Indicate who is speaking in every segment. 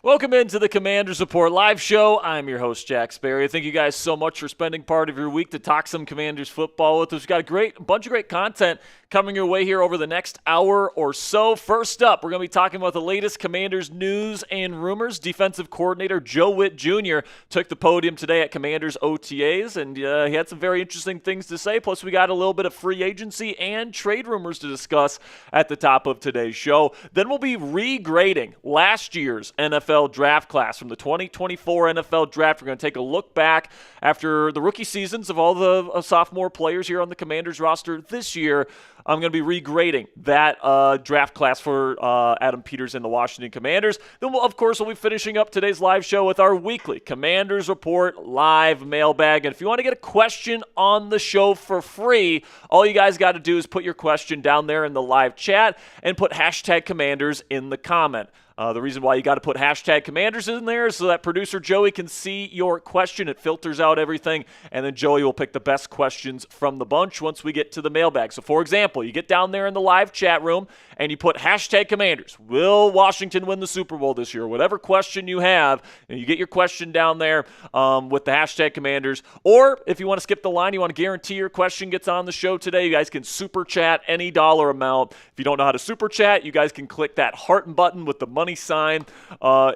Speaker 1: Welcome into the Commanders Report live show. I'm your host, Jack Sperry. Thank you guys so much for spending part of your week to talk some Commanders football with us. We've got a bunch of great content coming your way here over the next hour or so. First up, we're going to be talking about the latest Commanders news and rumors. Defensive coordinator Joe Witt Jr. took the podium today at Commanders OTAs, and he had some very interesting things to say. Plus, we got a little bit of free agency and trade rumors to discuss at the top of today's show. Then we'll be regrading last year's NFL draft class from the 2024 NFL draft. We're going to take a look back after the rookie seasons of all the sophomore players here on the Commanders roster this year. I'm going to be regrading that draft class for Adam Petersen and the Washington Commanders. Then, we'll be finishing up today's live show with our weekly Commanders Report live mailbag. And if you want to get a question on the show for free, all you guys got to do is put your question down there in the live chat and put hashtag Commanders in the comment. The reason why you got to put hashtag Commanders in there is so that producer Joey can see your question. It filters out everything, and then Joey will pick the best questions from the bunch once we get to the mailbag. So, for example, you get down there in the live chat room, and you put hashtag Commanders. Will Washington win the Super Bowl this year? Whatever question you have, and you get your question down there with the hashtag Commanders. Or if you want to skip the line, you want to guarantee your question gets on the show today, you guys can super chat any dollar amount. If you don't know how to super chat, you guys can click that heart button with the money sign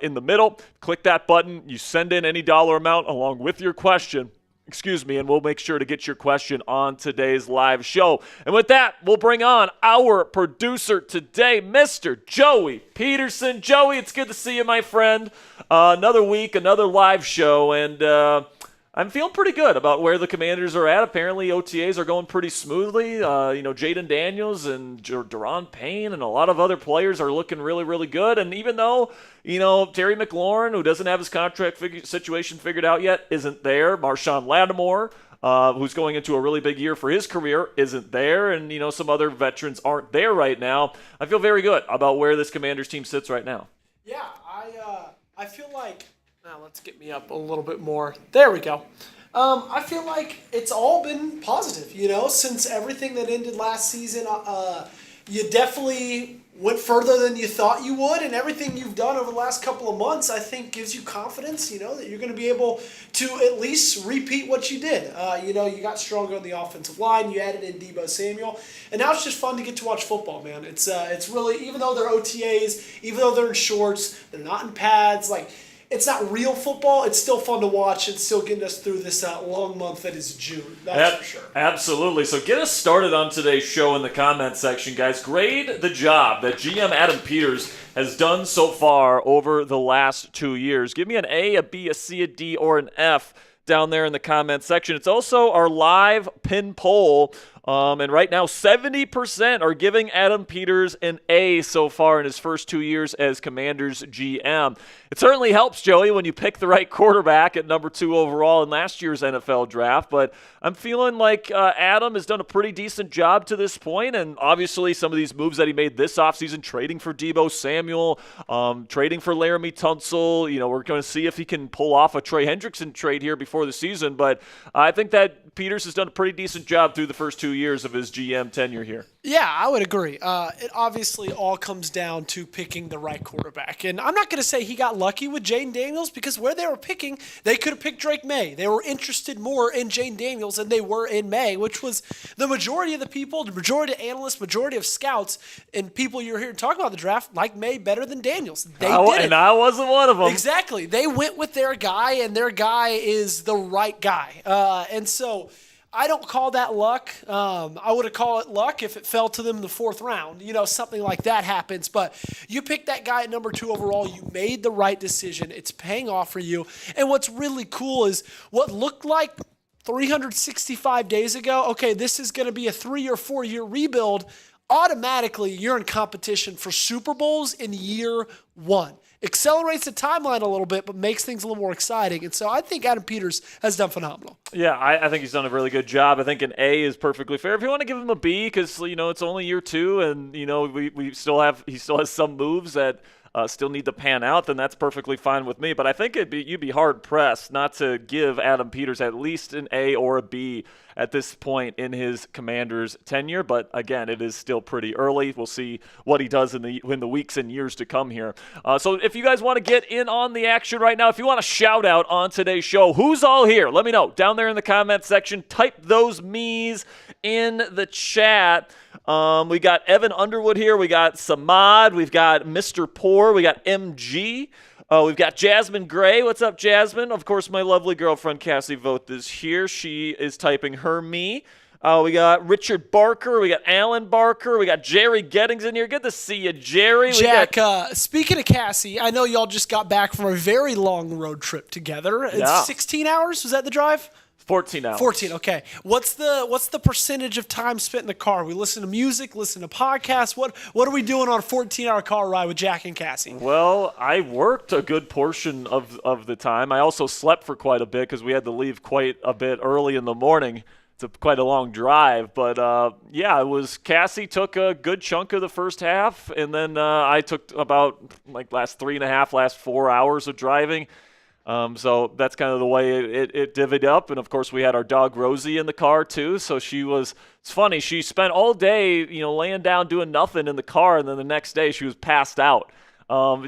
Speaker 1: in the middle. Click that button. You send in any dollar amount along with your question. And we'll make sure to get your question on today's live show. And with that, we'll bring on our producer today, Mr. Joey Petersen. Joey, it's good to see you, my friend. Another week, another live show, and I'm feeling pretty good about where the Commanders are at. Apparently, OTAs are going pretty smoothly. Jayden Daniels and Daron Payne and a lot of other players are looking really, really good. And even though, Terry McLaurin, who doesn't have his contract situation figured out yet, isn't there. Marshawn Lattimore, who's going into a really big year for his career, isn't there. And, some other veterans aren't there right now. I feel very good about where this Commanders team sits right now.
Speaker 2: Yeah, I feel like... Now, let's get me up a little bit more. There we go. I feel like it's all been positive, since everything that ended last season. You definitely went further than you thought you would, and everything you've done over the last couple of months, I think, gives you confidence, that you're going to be able to at least repeat what you did. You got stronger on the offensive line, you added in Deebo Samuel, and now it's just fun to get to watch football, man. It's really, even though they're OTAs, even though they're in shorts, they're not in pads, it's not real football. It's still fun to watch and still getting us through this long month that is June. That's for sure.
Speaker 1: Absolutely. So get us started on today's show in the comment section, guys. Grade the job that GM Adam Peters has done so far over the last 2 years. Give me an A, a B, a C, a D, or an F down there in the comment section. It's also our live pin poll. And right now, 70% are giving Adam Peters an A so far in his first 2 years as Commanders GM. It certainly helps, Joey, when you pick the right quarterback at number 2 overall in last year's NFL draft. But I'm feeling like Adam has done a pretty decent job to this point. And obviously, some of these moves that he made this offseason, trading for Deebo Samuel, trading for Laramie Tunsil, we're going to see if he can pull off a Trey Hendrickson trade here before the season. But I think that Peters has done a pretty decent job through the first 2 years of his GM tenure here.
Speaker 2: Yeah, I would agree. It obviously all comes down to picking the right quarterback. And I'm not going to say he got lucky with Jayden Daniels, because where they were picking, they could have picked Drake May. They were interested more in Jayden Daniels than they were in May, which was the majority of the people, the majority of analysts, majority of scouts, and people you're here to talk about the draft like May better than Daniels. They did it.
Speaker 1: And I wasn't one of them.
Speaker 2: Exactly. They went with their guy, and their guy is the right guy. And so I don't call that luck. I would have called it luck if it fell to them in the 4th round. Something like that happens. But you picked that guy at number 2 overall. You made the right decision. It's paying off for you. And what's really cool is what looked like 365 days ago, okay, this is going to be a 3 or 4 year rebuild. Automatically, you're in competition for Super Bowls in year 1. Accelerates the timeline a little bit, but makes things a little more exciting. And so I think Adam Peters has done phenomenal.
Speaker 1: Yeah, I think he's done a really good job. I think an A is perfectly fair. If you want to give him a B, because it's only year 2, and he still has some moves that still need to pan out, then that's perfectly fine with me. But I think you'd be hard-pressed not to give Adam Peters at least an A or a B at this point in his Commanders tenure. But again, it is still pretty early. We'll see what he does in the weeks and years to come here. So if you guys want to get in on the action right now, if you want a shout out on today's show, who's all here? Let me know down there in the comment section. Type those me's in the chat. We got Evan Underwood here. We got Samad. We've got Mr. Poor. We got MG. We've got Jasmine Gray. What's up, Jasmine? Of course, my lovely girlfriend, Cassie Voth, is here. She is typing her me. We got Richard Barker. We got Alan Barker. We got Jerry Gettings in here. Good to see you, Jerry.
Speaker 2: Jack, speaking of Cassie, I know y'all just got back from a very long road trip together. It's 16 hours? Was that the drive?
Speaker 1: 14 hours.
Speaker 2: 14, okay. What's the percentage of time spent in the car? We listen to music, listen to podcasts. What are we doing on a 14-hour car ride with Jack and Cassie?
Speaker 1: Well, I worked a good portion of the time. I also slept for quite a bit because we had to leave quite a bit early in the morning. It's quite a long drive. But, Cassie took a good chunk of the first half, and then I took about last 4 hours of driving. So that's kind of the way it divvied up. And, of course, we had our dog Rosie in the car, too. So it's funny. She spent all day, laying down doing nothing in the car. And then the next day she was passed out,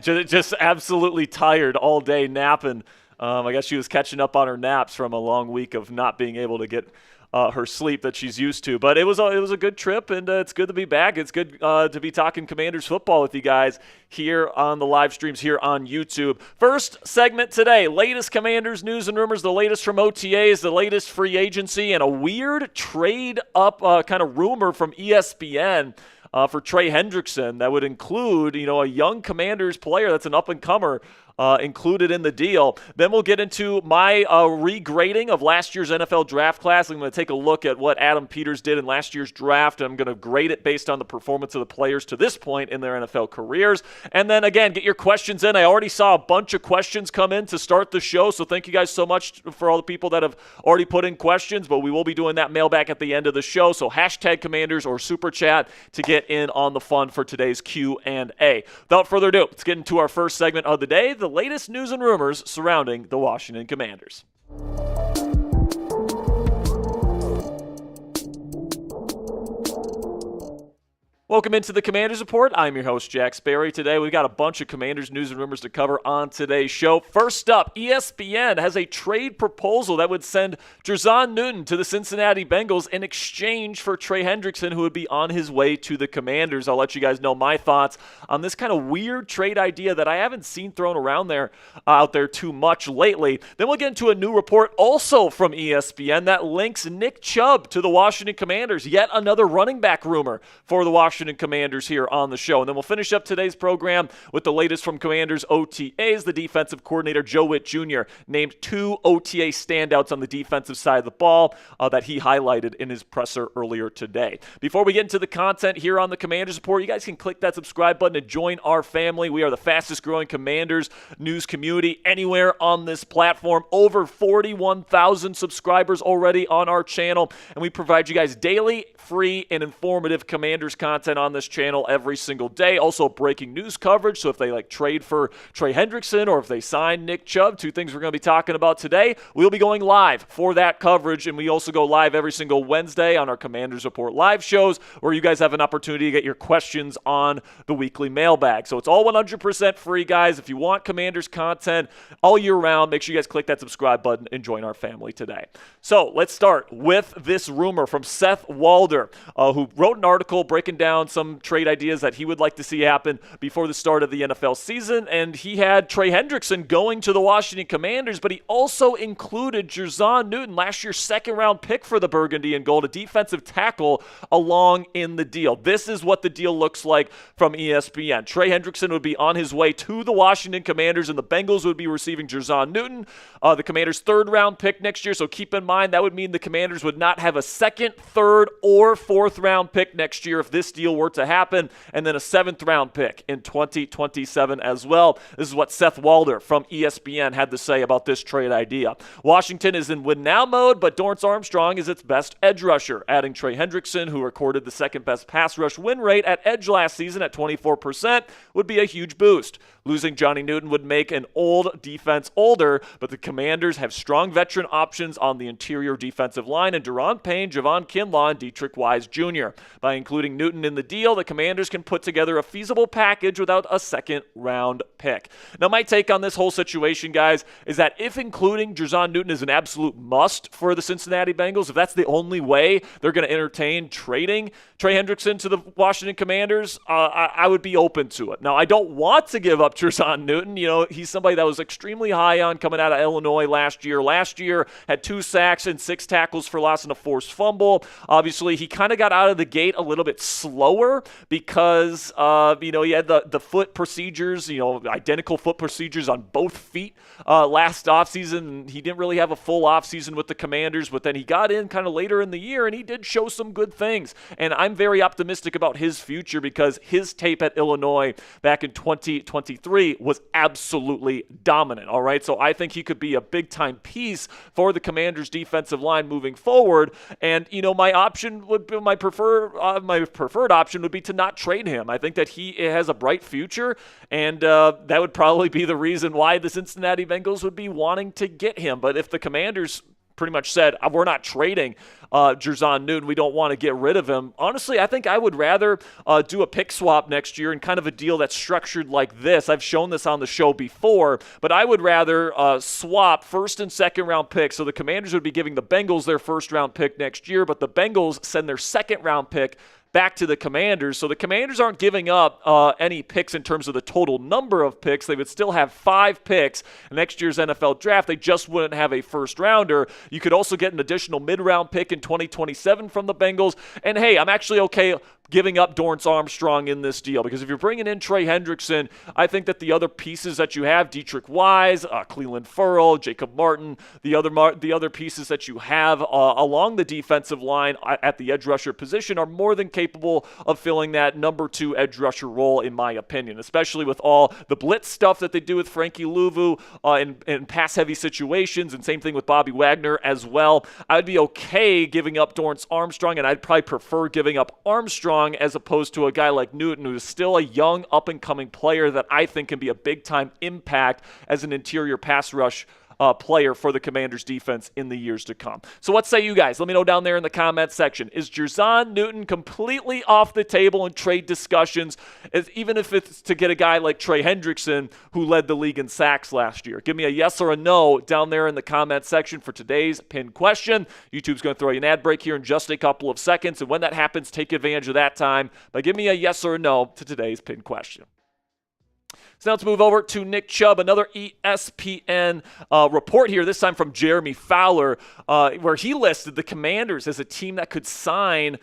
Speaker 1: just absolutely tired all day napping. I guess she was catching up on her naps from a long week of not being able to get her sleep that she's used to. But it was a good trip, and it's good to be back. It's good to be talking Commanders football with you guys here on the live streams here on YouTube. First segment today, latest Commanders news and rumors, the latest from OTAs, the latest free agency, and a weird trade up kind of rumor from ESPN for Trey Hendrickson that would include, a young Commanders player that's an up-and-comer included in the deal. Then we'll get into my regrading of last year's NFL draft class. I'm going to take a look at what Adam Peters did in last year's draft. I'm going to grade it based on the performance of the players to this point in their NFL careers. And then, again, get your questions in. I already saw a bunch of questions come in to start the show, so thank you guys so much for all the people that have already put in questions, but we will be doing that mailbag at the end of the show, so hashtag Commanders or Super Chat to get in on the fun for today's Q&A. Without further ado, let's get into our first segment of the day, the latest news and rumors surrounding the Washington Commanders. Welcome into the Commanders Report. I'm your host, Jack Sperry. Today, we've got a bunch of Commanders news and rumors to cover on today's show. First up, ESPN has a trade proposal that would send Jer'Zhan Newton to the Cincinnati Bengals in exchange for Trey Hendrickson, who would be on his way to the Commanders. I'll let you guys know my thoughts on this kind of weird trade idea that I haven't seen thrown around out there too much lately. Then we'll get into a new report also from ESPN that links Nick Chubb to the Washington Commanders. Yet another running back rumor for the Washington Commanders here on the show. And then we'll finish up today's program with the latest from Commanders OTAs. The defensive coordinator, Joe Witt Jr., named 2 OTA standouts on the defensive side of the ball that he highlighted in his presser earlier today. Before we get into the content here on the Commanders Report, you guys can click that subscribe button and join our family. We are the fastest growing Commanders news community anywhere on this platform. Over 41,000 subscribers already on our channel, and we provide you guys daily, free, and informative Commanders content on this channel every single day. Also breaking news coverage, so if they trade for Trey Hendrickson or if they sign Nick Chubb, 2 things we're going to be talking about today, we'll be going live for that coverage, and we also go live every single Wednesday on our Commanders Report live shows where you guys have an opportunity to get your questions on the weekly mailbag. So it's all 100% free, guys. If you want Commanders content all year round, make sure you guys click that subscribe button and join our family today. So let's start with this rumor from Seth Walder, who wrote an article breaking down some trade ideas that he would like to see happen before the start of the NFL season, and he had Trey Hendrickson going to the Washington Commanders, but he also included Jer'Zhan Newton, last year's second-round pick for the Burgundy and Gold, a defensive tackle, along in the deal. This is what the deal looks like from ESPN. Trey Hendrickson would be on his way to the Washington Commanders, and the Bengals would be receiving Jer'Zhan Newton, the Commanders' third-round pick next year, so keep in mind that would mean the Commanders would not have a second, third, or fourth-round pick next year if this deal deal were to happen, and then a 7th-round pick in 2027 as well. This is what Seth Walder from ESPN had to say about this trade idea. Washington is in win-now mode, but Dorrance Armstrong is its best edge rusher. Adding Trey Hendrickson, who recorded the second-best pass rush win rate at edge last season at 24%, would be a huge boost. Losing Johnny Newton would make an old defense older, but the Commanders have strong veteran options on the interior defensive line in Daron Payne, Javon Kinlaw, and Dietrich Wise Jr. By including Newton in the deal, the Commanders can put together a feasible package without a second-round pick. Now, my take on this whole situation, guys, is that if including Jer'Zhan Newton is an absolute must for the Cincinnati Bengals, if that's the only way they're going to entertain trading Trey Hendrickson to the Washington Commanders, I would be open to it. Now, I don't want to give up Jer'Zhan Newton. You know, he's somebody that was extremely high on coming out of Illinois last year. Last year, had 2 sacks and 6 tackles for loss and a forced fumble. Obviously, he kind of got out of the gate a little bit slower because, he had the foot procedures, identical foot procedures on both feet last offseason. He didn't really have a full offseason with the Commanders, but then he got in kind of later in the year, and he did show some good things. And I'm very optimistic about his future because his tape at Illinois back in 2023 was absolutely dominant, all right? So I think he could be a big-time piece for the Commanders' defensive line moving forward. And, my preferred option would be to not trade him. I think that he has a bright future, and that would probably be the reason why the Cincinnati Bengals would be wanting to get him. But if the Commanders pretty much said, we're not trading Jer'Zhan Newton, we don't want to get rid of him, honestly, I think I would rather do a pick swap next year and kind of a deal that's structured like this. I've shown this on the show before, but I would rather swap 1st and 2nd round picks. So the Commanders would be giving the Bengals their 1st round pick next year, but the Bengals send their 2nd round pick back to the Commanders. So the Commanders aren't giving up any picks in terms of the total number of picks. They would still have 5 picks in next year's NFL draft. They just wouldn't have a 1st rounder. You could also get an additional mid-round pick in 2027 from the Bengals. And hey, I'm actually okay giving up Dorrance Armstrong in this deal, because if you're bringing in Trey Hendrickson, I think that the other pieces that you have, Dietrich Wise, Cleveland Ferrell, Jacob Martin, the other pieces that you have along the defensive line at the edge rusher position are more than capable of filling that number 2 edge rusher role, in my opinion, especially with all the blitz stuff that they do with Frankie Louvu in pass-heavy situations, and same thing with Bobby Wagner as well. I'd be okay giving up Dorrance Armstrong, and I'd probably prefer giving up Armstrong as opposed to a guy like Newton, who's still a young, up-and-coming player that I think can be a big-time impact as an interior pass rush player for the Commanders defense in the years to come. So what say you guys? Let me know down there in the comment section. Is Jer'Zhan Newton completely off the table in trade discussions, even if it's to get a guy like Trey Hendrickson, who led the league in sacks last year? Give me a yes or a no down there in the comment section for today's pinned question. YouTube's going to throw you an ad break here in just a couple of seconds, and when that happens, take advantage of that time by giving me a yes or a no to today's pinned question. So now let's move over to Nick Chubb, another ESPN report here, this time from Jeremy Fowler, where he listed the Commanders as a team that could sign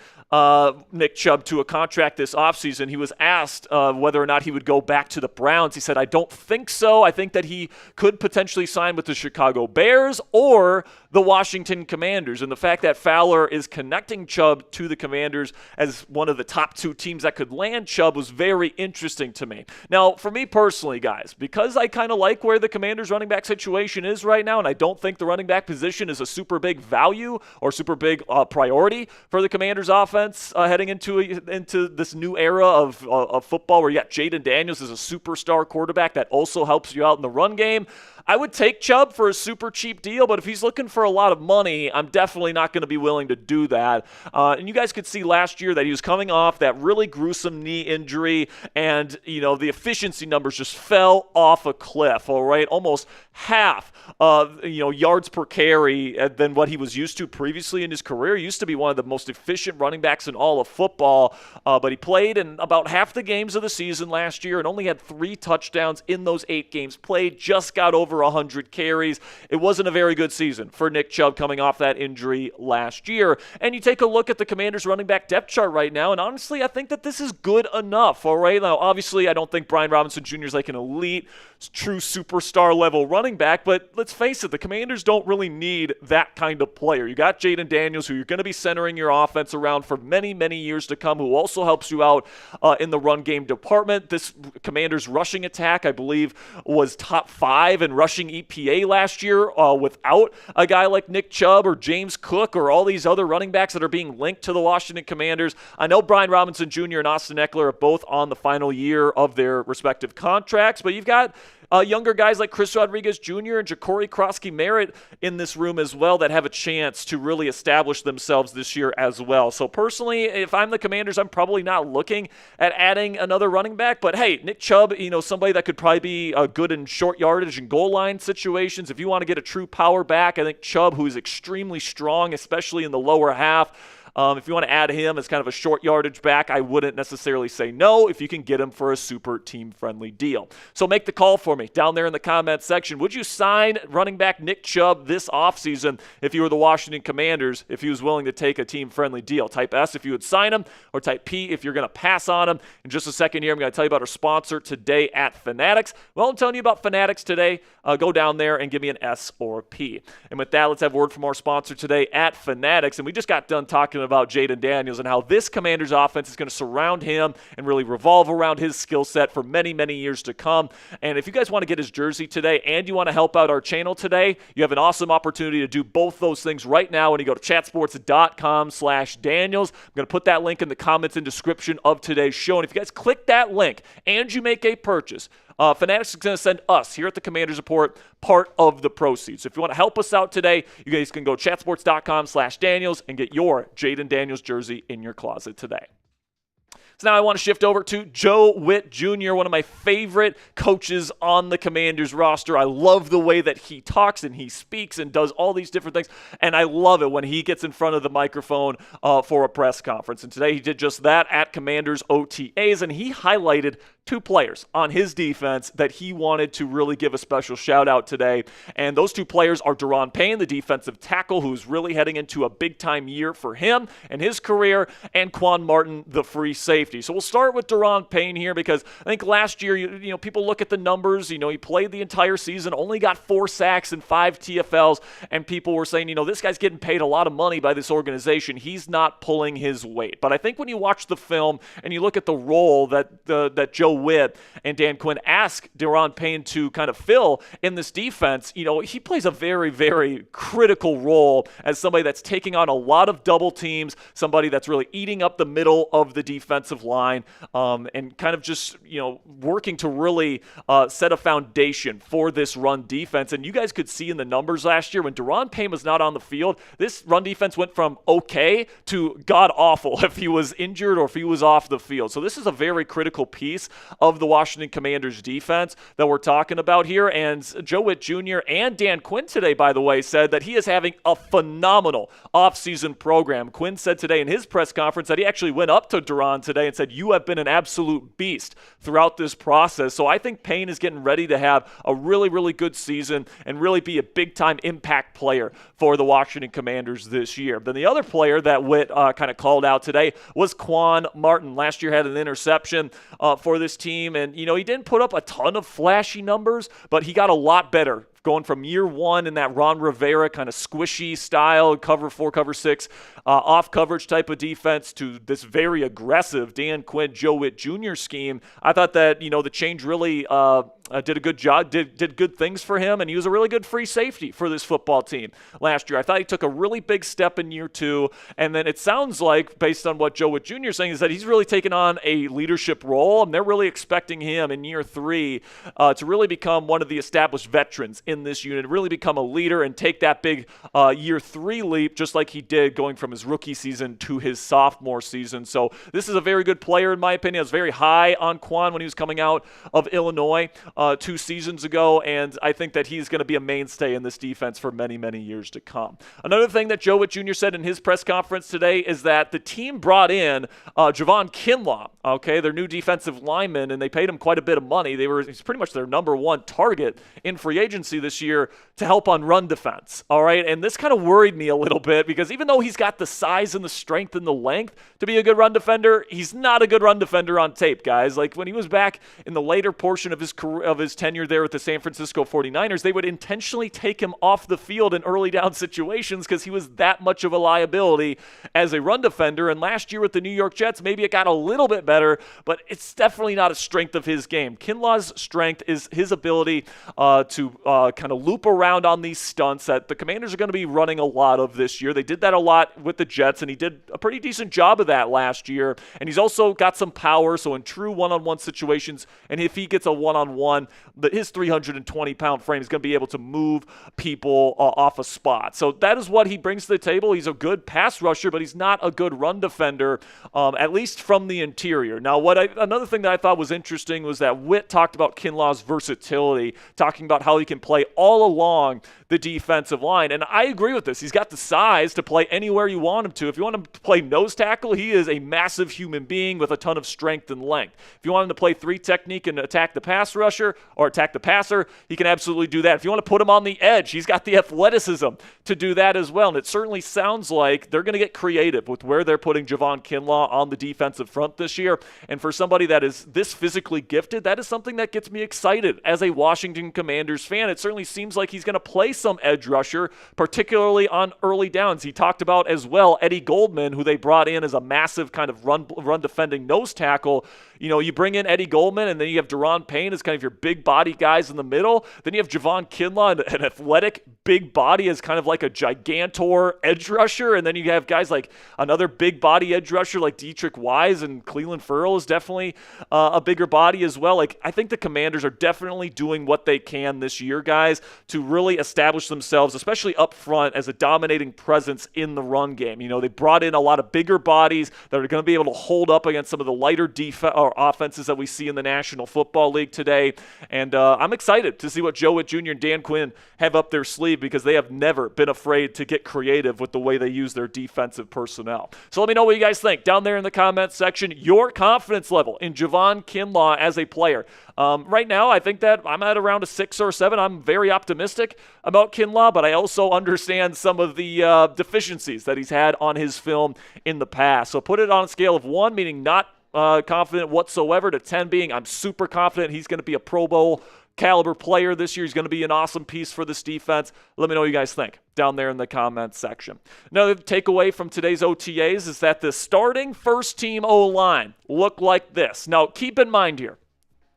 Speaker 1: Nick Chubb to a contract this offseason. He was asked whether or not he would go back to the Browns. He said, I don't think so. I think that he could potentially sign with the Chicago Bears or the Washington Commanders. And the fact that Fowler is connecting Chubb to the Commanders as one of the top 2 teams that could land Chubb was very interesting to me. Now, for me personally, guys, because I kind of like where the Commanders running back situation is right now, and I don't think the running back position is a super big value or super big priority for the Commanders offense heading into this new era of football, where you got Jayden Daniels as a superstar quarterback that also helps you out in the run game. I would take Chubb for a super cheap deal, but if he's looking for a lot of money, I'm definitely not going to be willing to do that. And you guys could see last year that he was coming off that really gruesome knee injury, and the efficiency numbers just fell off a cliff. All right, almost half yards per carry than what he was used to previously in his career. He used to be one of the most efficient running backs in all of football, but he played in about half the games of the season last year and only had 3 touchdowns in those 8 games played. Just got over over 100 carries. It wasn't a very good season for Nick Chubb coming off that injury last year. And you take a look at the Commanders running back depth chart right now, and honestly, I think that this is good enough, all right? Now, obviously, I don't think Brian Robinson Jr. is like an elite, true superstar level running back, but let's face it, the Commanders don't really need that kind of player. You got Jayden Daniels, who you're going to be centering your offense around for many, many years to come, who also helps you out in the run game department. This Commanders rushing attack, I believe, was top 5 in rushing EPA last year without a guy like Nick Chubb or James Cook or all these other running backs that are being linked to the Washington Commanders. I know Brian Robinson Jr. and Austin Eckler are both on the final year of their respective contracts, but you've got younger guys like Chris Rodriguez Jr. and Ja'Cory Krosky-Merritt in this room as well that have a chance to really establish themselves this year as well. So personally, if I'm the Commanders, I'm probably not looking at adding another running back. But hey, Nick Chubb, somebody that could probably be good in short yardage and goal line situations. If you want to get a true power back, I think Chubb, who is extremely strong, especially in the lower half, if you want to add him as kind of a short yardage back, I wouldn't necessarily say no if you can get him for a super team-friendly deal. So make the call for me down there in the comments section. Would you sign running back Nick Chubb this offseason if you were the Washington Commanders, if he was willing to take a team-friendly deal? Type S if you would sign him, or type P if you're going to pass on him. In just a second here, I'm going to tell you about our sponsor today at Fanatics. Well, I'm telling you about Fanatics today. Go down there and give me an S or a P. And with that, let's have a word from our sponsor today at Fanatics. And we just got done talking about Jayden Daniels and how this Commanders offense is going to surround him and really revolve around his skill set for many, many years to come. And if you guys want to get his jersey today and you want to help out our channel today, you have an awesome opportunity to do both those things right now when you go to chatsports.com/Daniels. I'm going to put that link in the comments and description of today's show. And if you guys click that link and you make a purchase, Fanatics is going to send us here at the Commanders Report part of the proceeds. So if you want to help us out today, you guys can go chatsports.com/Daniels and get your Jayden Daniels jersey in your closet today. So now I want to shift over to Joe Whitt Jr., one of my favorite coaches on the Commanders roster. I love the way that he talks and he speaks and does all these different things, and I love it when he gets in front of the microphone for a press conference. And today he did just that at Commanders OTAs, and he highlighted 2 players on his defense that he wanted to really give a special shout out today. And those 2 players are Daron Payne, the defensive tackle, who's really heading into a big time year for him and his career, and Quan Martin, the free safety. So we'll start with Daron Payne here because I think last year, people look at the numbers, he played the entire season, only got 4 sacks and 5 TFLs, and people were saying, this guy's getting paid a lot of money by this organization. He's not pulling his weight. But I think when you watch the film and you look at the role that Joe Whitt and Dan Quinn ask Daron Payne to kind of fill in this defense, he plays a very, very critical role as somebody that's taking on a lot of double teams, somebody that's really eating up the middle of the defensive line, and kind of just, working to really set a foundation for this run defense. And you guys could see in the numbers last year when Daron Payne was not on the field, this run defense went from okay to god-awful if he was injured or if he was off the field. So this is a very critical piece of the Washington Commanders defense that we're talking about here. And Joe Whitt Jr. and Dan Quinn today, by the way, said that he is having a phenomenal offseason program. Quinn said today in his press conference that he actually went up to Daron today and said, "You have been an absolute beast throughout this process." So I think Payne is getting ready to have a really, really good season and really be a big-time impact player for the Washington Commanders this year. Then the other player that Whitt kind of called out today was Quan Martin. Last year had an interception for this team, and he didn't put up a ton of flashy numbers, but he got a lot better going from year one in that Ron Rivera kind of squishy style, cover 4, cover 6, off coverage type of defense to this very aggressive Dan Quinn, Joe Whitt Jr. scheme. I thought that, the change really did a good job, did good things for him, and he was a really good free safety for this football team last year. I thought he took a really big step in year 2, and then it sounds like, based on what Joe Whitt Jr. is saying, is that he's really taken on a leadership role, and they're really expecting him in year 3 to really become one of the established veterans in this unit, really become a leader and take that big year 3 leap, just like he did going from his rookie season to his sophomore season. So this is a very good player, in my opinion. I was very high on Quan when he was coming out of Illinois. 2 seasons ago, and I think that he's going to be a mainstay in this defense for many, many years to come. Another thing that Joe Witt Jr. said in his press conference today is that the team brought in Javon Kinlaw, okay, their new defensive lineman, and they paid him quite a bit of money. He's pretty much their number one target in free agency this year to help on run defense, all right? And this kind of worried me a little bit because even though he's got the size and the strength and the length to be a good run defender, he's not a good run defender on tape, guys. Like when he was back in the later portion of his career, of his tenure there with the San Francisco 49ers, they would intentionally take him off the field in early down situations because he was that much of a liability as a run defender. And last year with the New York Jets, maybe it got a little bit better, but it's definitely not a strength of his game. Kinlaw's strength is his ability to kind of loop around on these stunts that the Commanders are going to be running a lot of this year. They did that a lot with the Jets, and he did a pretty decent job of that last year. And he's also got some power, so in true one-on-one situations, and if he gets a one-on-one, his 320-pound frame is going to be able to move people off a spot. So that is what he brings to the table. He's a good pass rusher, but he's not a good run defender, at least from the interior. Now, another thing that I thought was interesting was that Witt talked about Kinlaw's versatility, talking about how he can play all along the defensive line. And I agree with this. He's got the size to play anywhere you want him to. If you want him to play nose tackle, he is a massive human being with a ton of strength and length. If you want him to play 3 technique and attack the pass rusher or attack the passer, he can absolutely do that. If you want to put him on the edge, he's got the athleticism to do that as well. And it certainly sounds like they're going to get creative with where they're putting Javon Kinlaw on the defensive front this year. And for somebody that is this physically gifted, that is something that gets me excited as a Washington Commanders fan. It certainly seems like he's going to play some edge rusher, particularly on early downs. He talked about as well Eddie Goldman, who they brought in as a massive kind of run defending nose tackle. You know, you bring in Eddie Goldman, and then you have Daron Payne as kind of your big body guys in the middle. Then you have Javon Kinlaw, an athletic big body as kind of like a gigantor edge rusher. And then you have guys like another big body edge rusher like Dietrich Wise, and Cleveland Ferrell is definitely a bigger body as well. Like, I think the Commanders are definitely doing what they can this year, guys, to really establish themselves, especially up front, as a dominating presence in the run game. You know, they brought in a lot of bigger bodies that are going to be able to hold up against some of the lighter offenses that we see in the National Football League today. And I'm excited to see what Joe Witt Jr. and Dan Quinn have up their sleeve, because they have never been afraid to get creative with the way they use their defensive personnel. So let me know what you guys think down there in the comments section. Your confidence level in Javon Kinlaw as a player. Right now, I think that I'm at around a 6 or 7. I'm very optimistic about Kinlaw, but I also understand some of the deficiencies that he's had on his film in the past. So put it on a scale of 1, meaning not confident whatsoever, to 10 being I'm super confident he's going to be a Pro Bowl caliber player this year. He's going to be an awesome piece for this defense. Let me know what you guys think down there in the comments section. Another takeaway from today's OTAs is that the starting first-team O-line looked like this. Now, keep in mind here,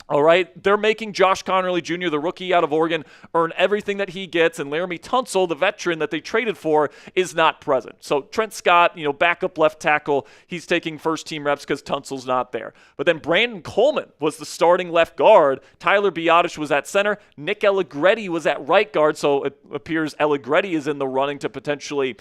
Speaker 1: all right, they're making Josh Conerly Jr., the rookie out of Oregon, earn everything that he gets, and Laramie Tunsil, the veteran that they traded for, is not present. So Trent Scott, backup left tackle, he's taking first-team reps because Tunsil's not there. But then Brandon Coleman was the starting left guard. Tyler Biadasz was at center. Nick Allegretti was at right guard, so it appears Allegretti is in the running to potentially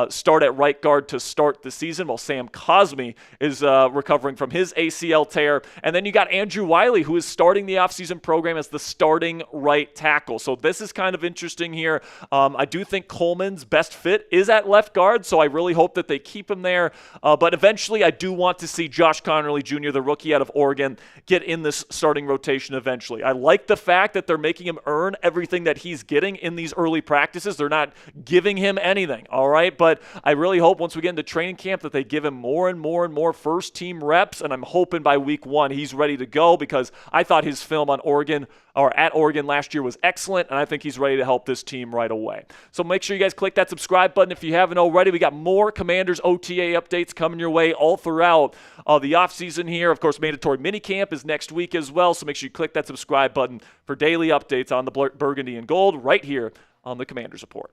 Speaker 1: start at right guard to start the season, while Sam Cosmi is recovering from his ACL tear. And then you got Andrew Wiley, who is starting the offseason program as the starting right tackle. So this is kind of interesting here. I do think Coleman's best fit is at left guard, so I really hope that they keep him there. But eventually, I do want to see Josh Conerly Jr., the rookie out of Oregon, get in this starting rotation eventually. I like the fact that they're making him earn everything that he's getting in these early practices. They're not giving him anything, all right? But I really hope once we get into training camp that they give him more and more and more first-team reps, and I'm hoping by week 1 he's ready to go, because I thought his film on Oregon or at Oregon last year was excellent, and I think he's ready to help this team right away. So make sure you guys click that subscribe button if you haven't already. We got more Commanders OTA updates coming your way all throughout the offseason here. Of course, mandatory minicamp is next week as well, so make sure you click that subscribe button for daily updates on the Burgundy and Gold right here on the Commanders Report.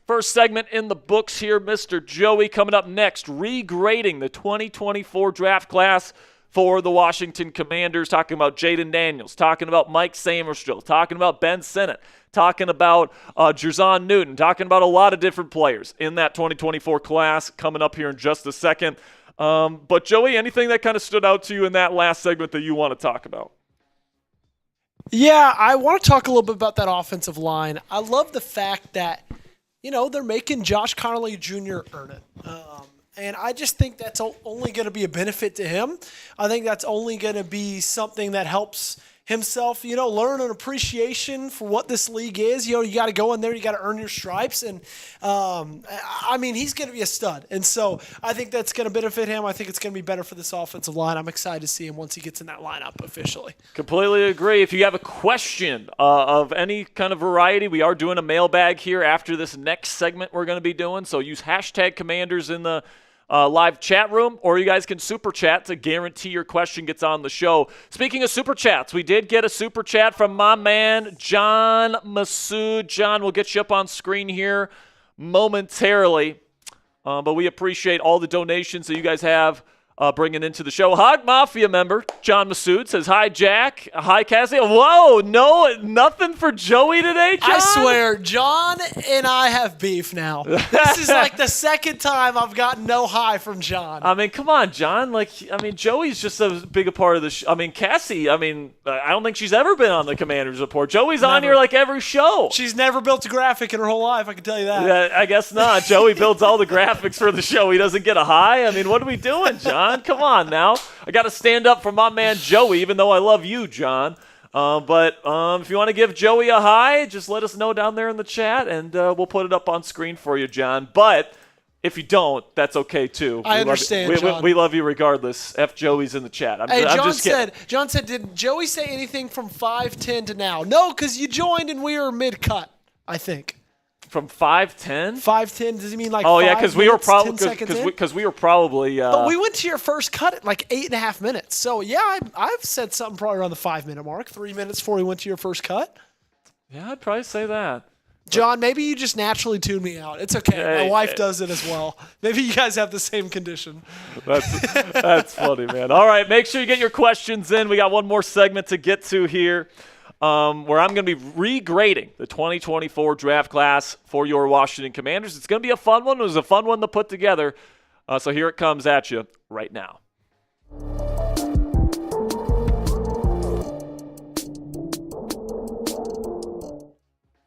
Speaker 1: First segment in the books here, Mr. Joey. Coming up next, regrading the 2024 draft class for the Washington Commanders, talking about Jayden Daniels, talking about Mike Sainristil, talking about Ben Sinnott, talking about Jer'Zhan Newton, talking about a lot of different players in that 2024 class coming up here in just a second. But Joey, anything that kind of stood out to you in that last segment that you want to talk about?
Speaker 2: Yeah, I want to talk a little bit about that offensive line. I love the fact that, they're making Josh Connolly Jr. earn it. And I just think that's only going to be a benefit to him. I think that's only going to be something that helps himself, learn an appreciation for what this league is. You got to go in there, you got to earn your stripes. And, he's going to be a stud. And so I think that's going to benefit him. I think it's going to be better for this offensive line. I'm excited to see him once he gets in that lineup officially.
Speaker 1: Completely agree. If you have a question of any kind of variety, we are doing a mailbag here after this next segment we're going to be doing. So use hashtag Commanders in the live chat room, or you guys can super chat to guarantee your question gets on the show. Speaking of super chats, we did get a super chat from my man, John Masood. John, we'll get you up on screen here momentarily, but we appreciate all the donations that you guys have bringing into the show. Hog Mafia member John Masood says, "Hi, Jack. Hi, Cassie." Whoa, no, nothing for Joey today, John?
Speaker 2: I swear, John and I have beef now. This is like the second time I've gotten no hi from John.
Speaker 1: I mean, come on, John. Joey's just as big a part of the Cassie, I don't think she's ever been on the Commanders Report. Joey's on here like every show.
Speaker 2: She's never built a graphic in her whole life, I can tell you that.
Speaker 1: Yeah, I guess not. Joey builds all the graphics for the show. He doesn't get a hi? What are we doing, John? Come on now. I got to stand up for my man Joey, even though I love you, John. But if you want to give Joey a hi, just let us know down there in the chat, and we'll put it up on screen for you, John. But if you don't, that's okay, too.
Speaker 2: I understand, John.
Speaker 1: We love you regardless. F Joey's in the chat.
Speaker 2: John said, did Joey say anything from 5:10 to now? No, because you joined and we were mid-cut, I think.
Speaker 1: From 5:10?
Speaker 2: 5:10, does he mean like
Speaker 1: 5
Speaker 2: yeah,
Speaker 1: because we were probably
Speaker 2: but we went to your first cut at like 8.5 minutes. So yeah, I've said something probably around the 5-minute mark, 3 minutes before we went to your first cut.
Speaker 1: Yeah, I'd probably say that.
Speaker 2: John, maybe you just naturally tune me out. It's okay. My wife does it as well. Maybe you guys have the same condition.
Speaker 1: That's funny, man. All right, make sure you get your questions in. We got one more segment to get to here. Where I'm going to be regrading the 2024 draft class for your Washington Commanders. It's going to be a fun one. It was a fun one to put together. So here it comes at you right now.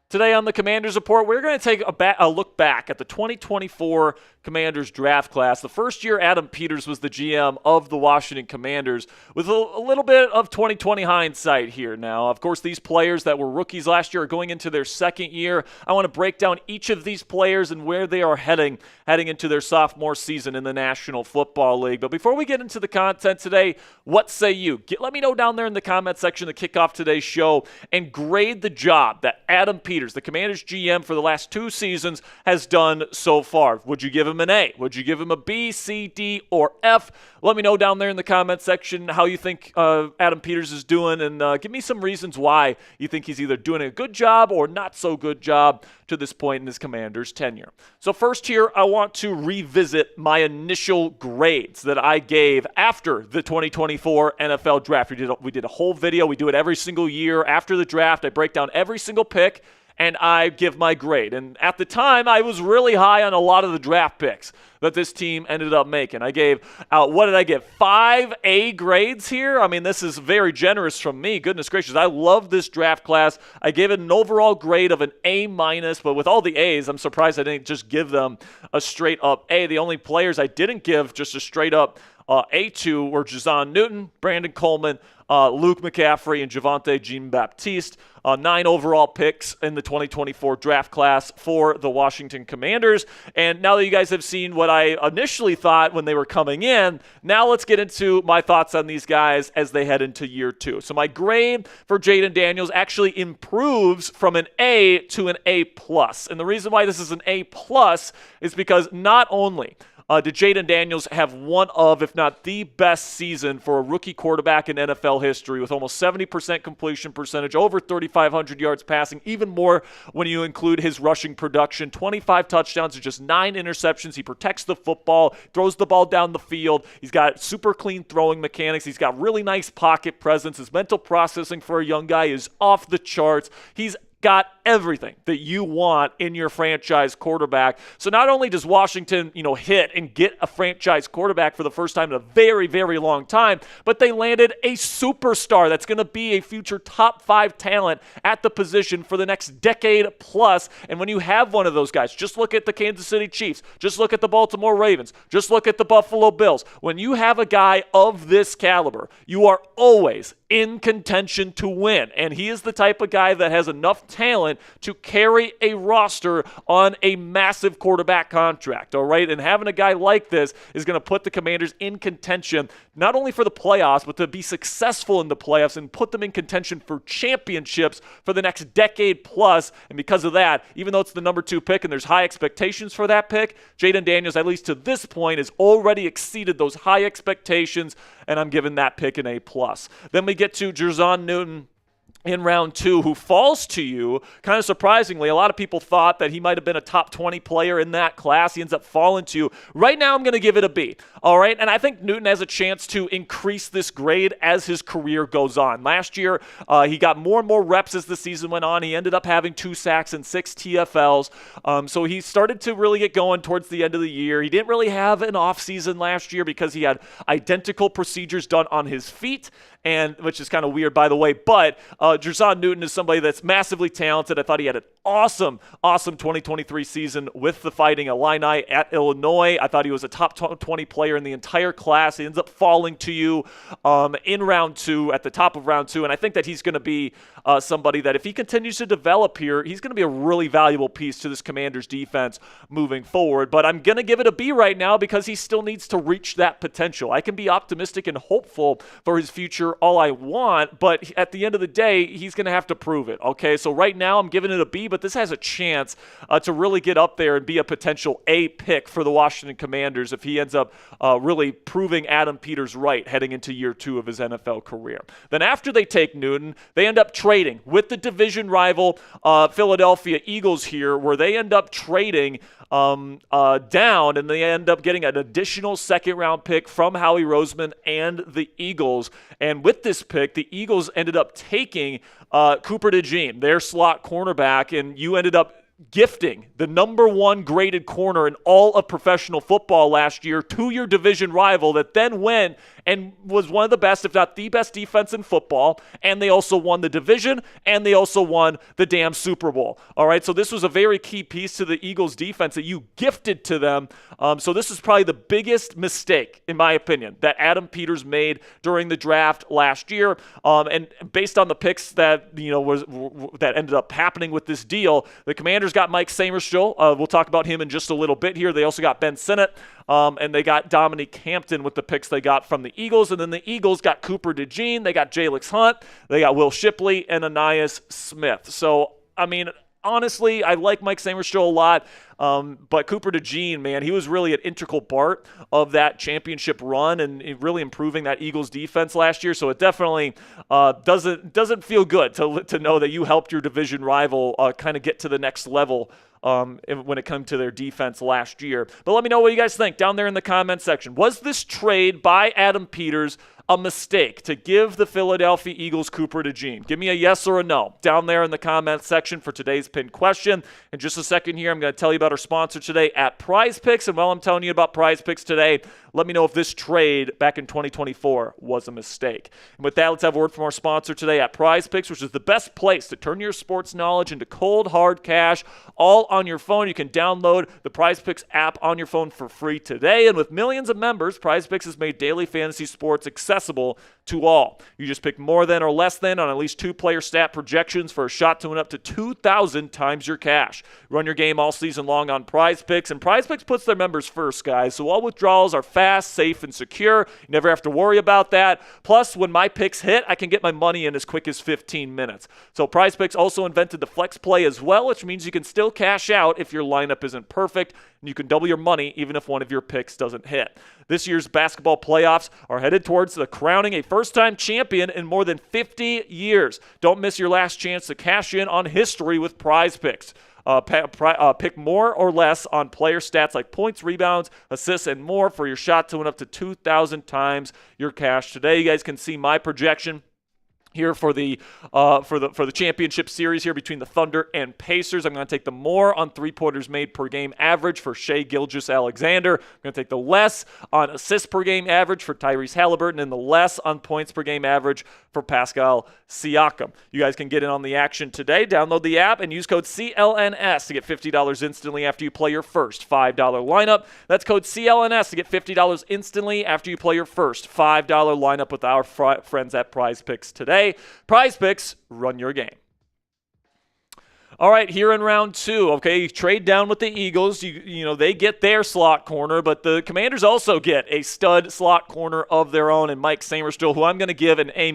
Speaker 1: Today on the Commanders Report, we're going to take a look back at the 2024 Commanders draft class. The first year Adam Peters was the GM of the Washington Commanders, with a little bit of 2020 hindsight here now. Of course, these players that were rookies last year are going into their second year. I want to break down each of these players and where they are heading into their sophomore season in the National Football League. But before we get into the content today, what say you? Let me know down there in the comment section to kick off today's show and grade the job that Adam Peters, the Commanders GM for the last 2 seasons, has done so far. Would you give him an A? Would you give him a B, C, D, or F? Let me know down there in the comment section how you think Adam Peters is doing, and give me some reasons why you think he's either doing a good job or not so good job to this point in his Commanders tenure. So first here, I want to revisit my initial grades that I gave after the 2024 NFL Draft. We did a whole video. We do it every single year. After the draft, I break down every single pick, and I give my grade. And at the time, I was really high on a lot of the draft picks that this team ended up making. I gave out, what did I give? 5 A grades here? This is very generous from me. Goodness gracious. I love this draft class. I gave it an overall grade of an A-, but with all the A's, I'm surprised I didn't just give them a straight up A. The only players I didn't give just a straight up A to were Jer'Zhan Newton, Brandon Coleman, Luke McCaffrey, and Javonte Jean-Baptiste. 9 overall picks in the 2024 draft class for the Washington Commanders. And now that you guys have seen what I initially thought when they were coming in, now let's get into my thoughts on these guys as they head into year 2. So my grade for Jayden Daniels actually improves from an A to an A+. And the reason why this is an A+ is because not only did Jayden Daniels have one of, if not the best season for a rookie quarterback in NFL history, with almost 70% completion percentage, over 3,500 yards passing, even more when you include his rushing production, 25 touchdowns and just 9 interceptions. He protects the football, throws the ball down the field. He's got super clean throwing mechanics. He's got really nice pocket presence. His mental processing for a young guy is off the charts. He's got everything that you want in your franchise quarterback. So not only does Washington, hit and get a franchise quarterback for the first time in a very, very long time, but they landed a superstar that's going to be a future top 5 talent at the position for the next decade plus. And when you have one of those guys, just look at the Kansas City Chiefs, just look at the Baltimore Ravens, just look at the Buffalo Bills. When you have a guy of this caliber, you are always in contention to win. And he is the type of guy that has enough talent to carry a roster on a massive quarterback contract, all right? And having a guy like this is going to put the Commanders in contention, not only for the playoffs, but to be successful in the playoffs and put them in contention for championships for the next decade plus. And because of that, even though it's the number 2 pick and there's high expectations for that pick, Jayden Daniels, at least to this point, has already exceeded those high expectations, and I'm giving that pick an A+. Then we get to Jer'Zhan Newton in round 2, who falls to you kind of surprisingly. A lot of people thought that he might have been a top 20 player in that class. He ends up falling to you. Right now, I'm going to give it a B. All right, and I think Newton has a chance to increase this grade as his career goes on. Last year, he got more and more reps as the season went on. He ended up having 2 sacks and 6 TFLs. So he started to really get going towards the end of the year. He didn't really have an offseason last year because he had identical procedures done on his feet, and which is kind of weird, by the way. But Jer'Zhan Newton is somebody that's massively talented. I thought he had an awesome 2023 season with the Fighting Illini at Illinois. I thought he was a top 20 player in the entire class. He ends up falling to you in round 2, at the top of round 2. And I think that he's going to be somebody that if he continues to develop here, he's going to be a really valuable piece to this Commanders defense moving forward. But I'm going to give it a B right now because he still needs to reach that potential. I can be optimistic and hopeful for his future all I want, but at the end of the day, he's going to have to prove it, okay? So right now, I'm giving it a B, but this has a chance to really get up there and be a potential A pick for the Washington Commanders if he ends up really proving Adam Peters right heading into year 2 of his NFL career. Then after they take Newton, they end up trading with the division rival Philadelphia Eagles here, where they end up trading down, and they end up getting an additional second-round pick from Howie Roseman and the Eagles. And with this pick, the Eagles ended up taking Cooper DeJean, their slot cornerback, and you ended up gifting the number 1 graded corner in all of professional football last year to your division rival that then went and was one of the best, if not the best defense in football. And they also won the division, and they also won the damn Super Bowl. All right, so this was a very key piece to the Eagles defense that you gifted to them. So this is probably the biggest mistake, in my opinion, that Adam Peters made during the draft last year. And based on the picks that that ended up happening with this deal, the Commanders got Mike Sainristil. We'll talk about him in just a little bit here. They also got Ben Sinnott. And they got Dominique Hampton with the picks they got from the Eagles. And then the Eagles got Cooper DeJean. They got Jalix Hunt. They got Will Shipley and Anais Smith. So, I mean, honestly, I like Mike Sainristil a lot. But Cooper DeJean, man, he was really an integral part of that championship run and really improving that Eagles defense last year. So it definitely doesn't feel good to know that you helped your division rival kind of get to the next level when it comes to their defense last year. But let me know what you guys think down there in the comment section. Was this trade by Adam Peters a mistake to give the Philadelphia Eagles Cooper DeJean? Give me a yes or a no down there in the comment section for today's pinned question. In just a second here, I'm going to tell you about our sponsor today at Prize Picks. And while I'm telling you about Prize Picks today, let me know if this trade back in 2024 was a mistake. And with that, let's have a word from our sponsor today at Prize Picks, which is the best place to turn your sports knowledge into cold, hard cash, all on your phone. You can download the Prize Picks app on your phone for free today. And with millions of members, Prize Picks has made daily fantasy sports accessible to all. You just pick more than or less than on at least 2 player stat projections for a shot to win up to 2,000 times your cash. Run your game all season long on Prize Picks, and Prize Picks puts their members first, guys. So all withdrawals are fast, safe, and secure. You never have to worry about that. Plus, when my picks hit, I can get my money in as quick as 15 minutes. So Prize Picks also invented the Flex Play as well, which means you can still cash out if your lineup isn't perfect, and you can double your money even if one of your picks doesn't hit. This year's basketball playoffs are headed towards the crowning a first-time champion in more than 50 years. Don't miss your last chance to cash in on history with Prize Picks. Pick more or less on player stats like points, rebounds, assists, and more for your shot to win up to 2,000 times your cash. Today, you guys can see my projection here for the championship series here between the Thunder and Pacers. I'm going to take the more on three-pointers made per game average for Shai Gilgeous-Alexander. I'm going to take the less on assists per game average for Tyrese Halliburton, and the less on points per game average for Pascal Siakam. You guys can get in on the action today. Download the app and use code CLNS to get $50 instantly after you play your first $5 lineup. That's code CLNS to get $50 instantly after you play your first $5 lineup with our friends at Prize Picks today. Prize Picks, run your game. All right, here in round 2, okay, you trade down with the Eagles. You know, they get their slot corner, but the Commanders also get a stud slot corner of their own, and Mike Sainristil, who I'm going to give an A-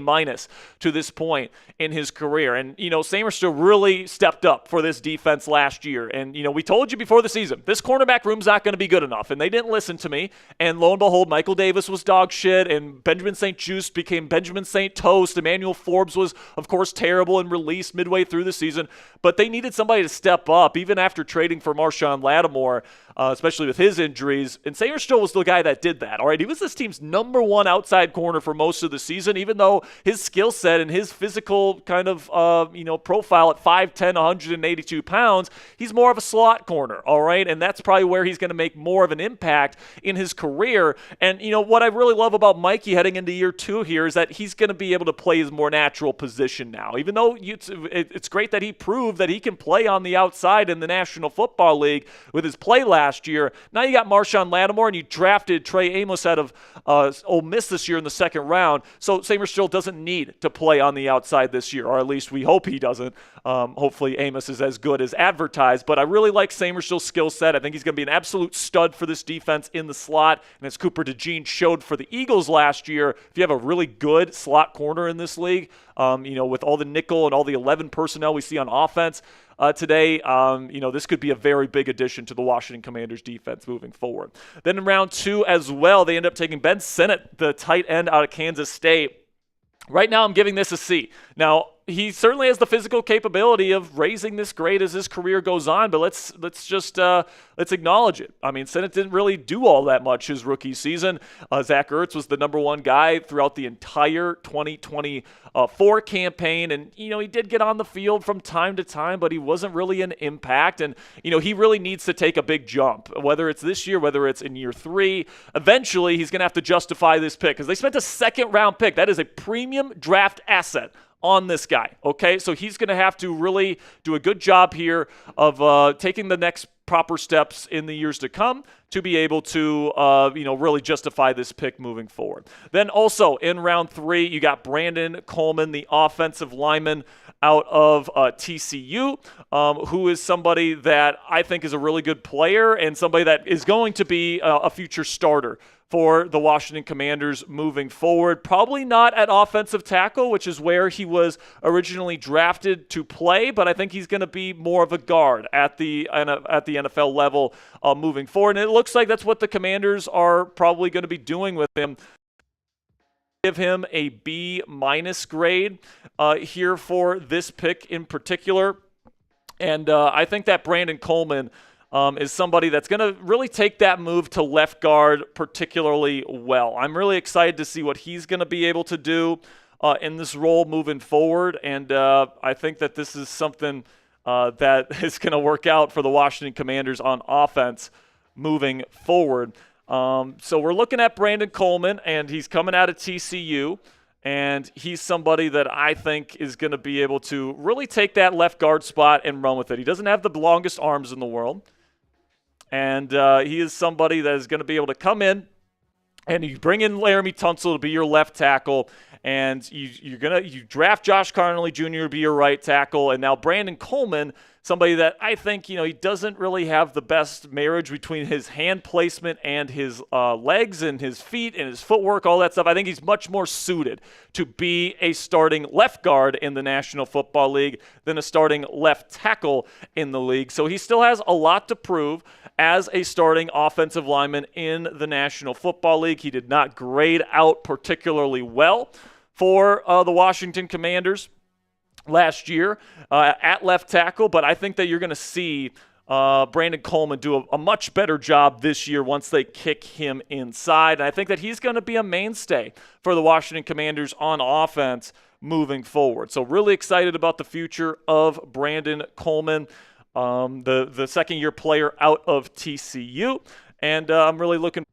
Speaker 1: to this point in his career. And, you know, Sainristil really stepped up for this defense last year. And, you know, we told you before the season, this cornerback room's not going to be good enough, and they didn't listen to me. And lo and behold, Michael Davis was dog shit, and Benjamin St. Juste became Benjamin St. Toast. Emmanuel Forbes was, of course, terrible and released midway through the season. But they needed somebody to step up, even after trading for Marshawn Lattimore, especially with his injuries. And Sainristil was the guy that did that. All right, he was this team's number 1 outside corner for most of the season, even though his skill set and his physical kind of profile at 5'10", 182 pounds, he's more of a slot corner. All right, and that's probably where he's going to make more of an impact in his career. And you know what I really love about Mikey heading into year 2 here is that he's going to be able to play his more natural position now. Even though it's great that he proved that he can play on the outside in the National Football League with his play last year. Now you got Marshawn Lattimore, and you drafted Trey Amos out of Ole Miss this year in the second round. So Sainristil doesn't need to play on the outside this year, or at least we hope he doesn't. Hopefully Amos is as good as advertised. But I really like Sainristil's skill set. I think he's going to be an absolute stud for this defense in the slot. And as Cooper DeJean showed for the Eagles last year, if you have a really good slot corner in this league, with all the nickel and all the 11 personnel we see on offense today, this could be a very big addition to the Washington Commanders defense moving forward. Then in round 2 as well, they end up taking Ben Sinnott, the tight end out of Kansas State. Right now, I'm giving this a C. Now, he certainly has the physical capability of raising this grade as his career goes on, but let's acknowledge it. I mean, Sinnott didn't really do all that much his rookie season. Zach Ertz was the number 1 guy throughout the entire 2024 campaign, and he did get on the field from time to time, but he wasn't really an impact. And he really needs to take a big jump, whether it's this year, whether it's in year 3. Eventually, he's going to have to justify this pick because they spent a 2nd-round pick. That is a premium draft asset on this guy, okay? So he's going to have to really do a good job here of taking the next proper steps in the years to come to be able to, really justify this pick moving forward. Then also in round 3, you got Brandon Coleman, the offensive lineman out of TCU, who is somebody that I think is a really good player and somebody that is going to be a future starter for the Washington Commanders moving forward. Probably not at offensive tackle, which is where he was originally drafted to play, but I think he's going to be more of a guard at the NFL level moving forward. And it looks like that's what the Commanders are probably going to be doing with him. Give him a B- grade here for this pick in particular. And I think that Brandon Coleman is somebody that's going to really take that move to left guard particularly well. I'm really excited to see what he's going to be able to do in this role moving forward, and I think that this is something that is going to work out for the Washington Commanders on offense moving forward. So we're looking at Brandon Coleman, and he's coming out of TCU. And he's somebody that I think is going to be able to really take that left guard spot and run with it. He doesn't have the longest arms in the world. And he is somebody that is going to be able to come in, and you bring in Laramie Tunsil to be your left tackle, and you draft Josh Carnley Jr. to be your right tackle, and now Brandon Coleman, somebody that I think, he doesn't really have the best marriage between his hand placement and his legs and his feet and his footwork, all that stuff. I think he's much more suited to be a starting left guard in the National Football League than a starting left tackle in the league. So he still has a lot to prove as a starting offensive lineman in the National Football League. He did not grade out particularly well for the Washington Commanders last year at left tackle, but I think that you're going to see Brandon Coleman do a much better job this year once they kick him inside. And I think that he's going to be a mainstay for the Washington Commanders on offense moving forward. So really excited about the future of Brandon Coleman, the second-year player out of TCU, and I'm really looking.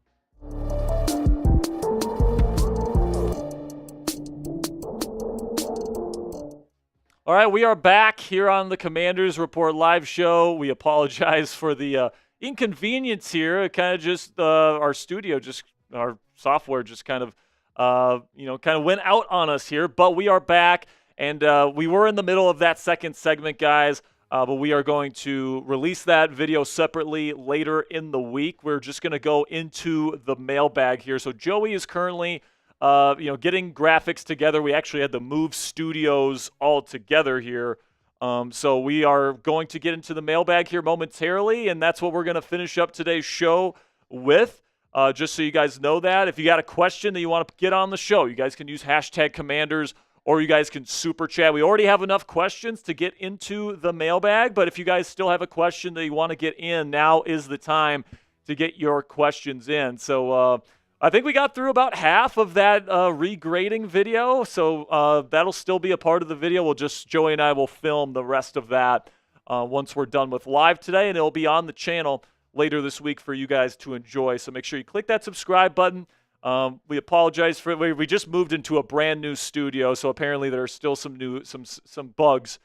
Speaker 1: All right, we are back here on the Commanders Report live show. We apologize for the inconvenience here. It kind of just our software just kind of went out on us here. But we are back, and we were in the middle of that second segment, guys. But we are going to release that video separately later in the week. We're just going to go into the mailbag here. So Joey is currently getting graphics together. We actually had to move studios all together here. So we are going to get into the mailbag here momentarily, and that's what we're going to finish up today's show with. Just so you guys know that. If you got a question that you want to get on the show, you guys can use hashtag Commanders, or you guys can super chat. We already have enough questions to get into the mailbag, but if you guys still have a question that you want to get in, now is the time to get your questions in. So I think we got through about half of that regrading video, so that'll still be a part of the video. Joey and I will film the rest of that once we're done with live today, and it'll be on the channel later this week for you guys to enjoy. So make sure you click that subscribe button. We apologize for it. We just moved into a brand new studio, so apparently there are still some bugs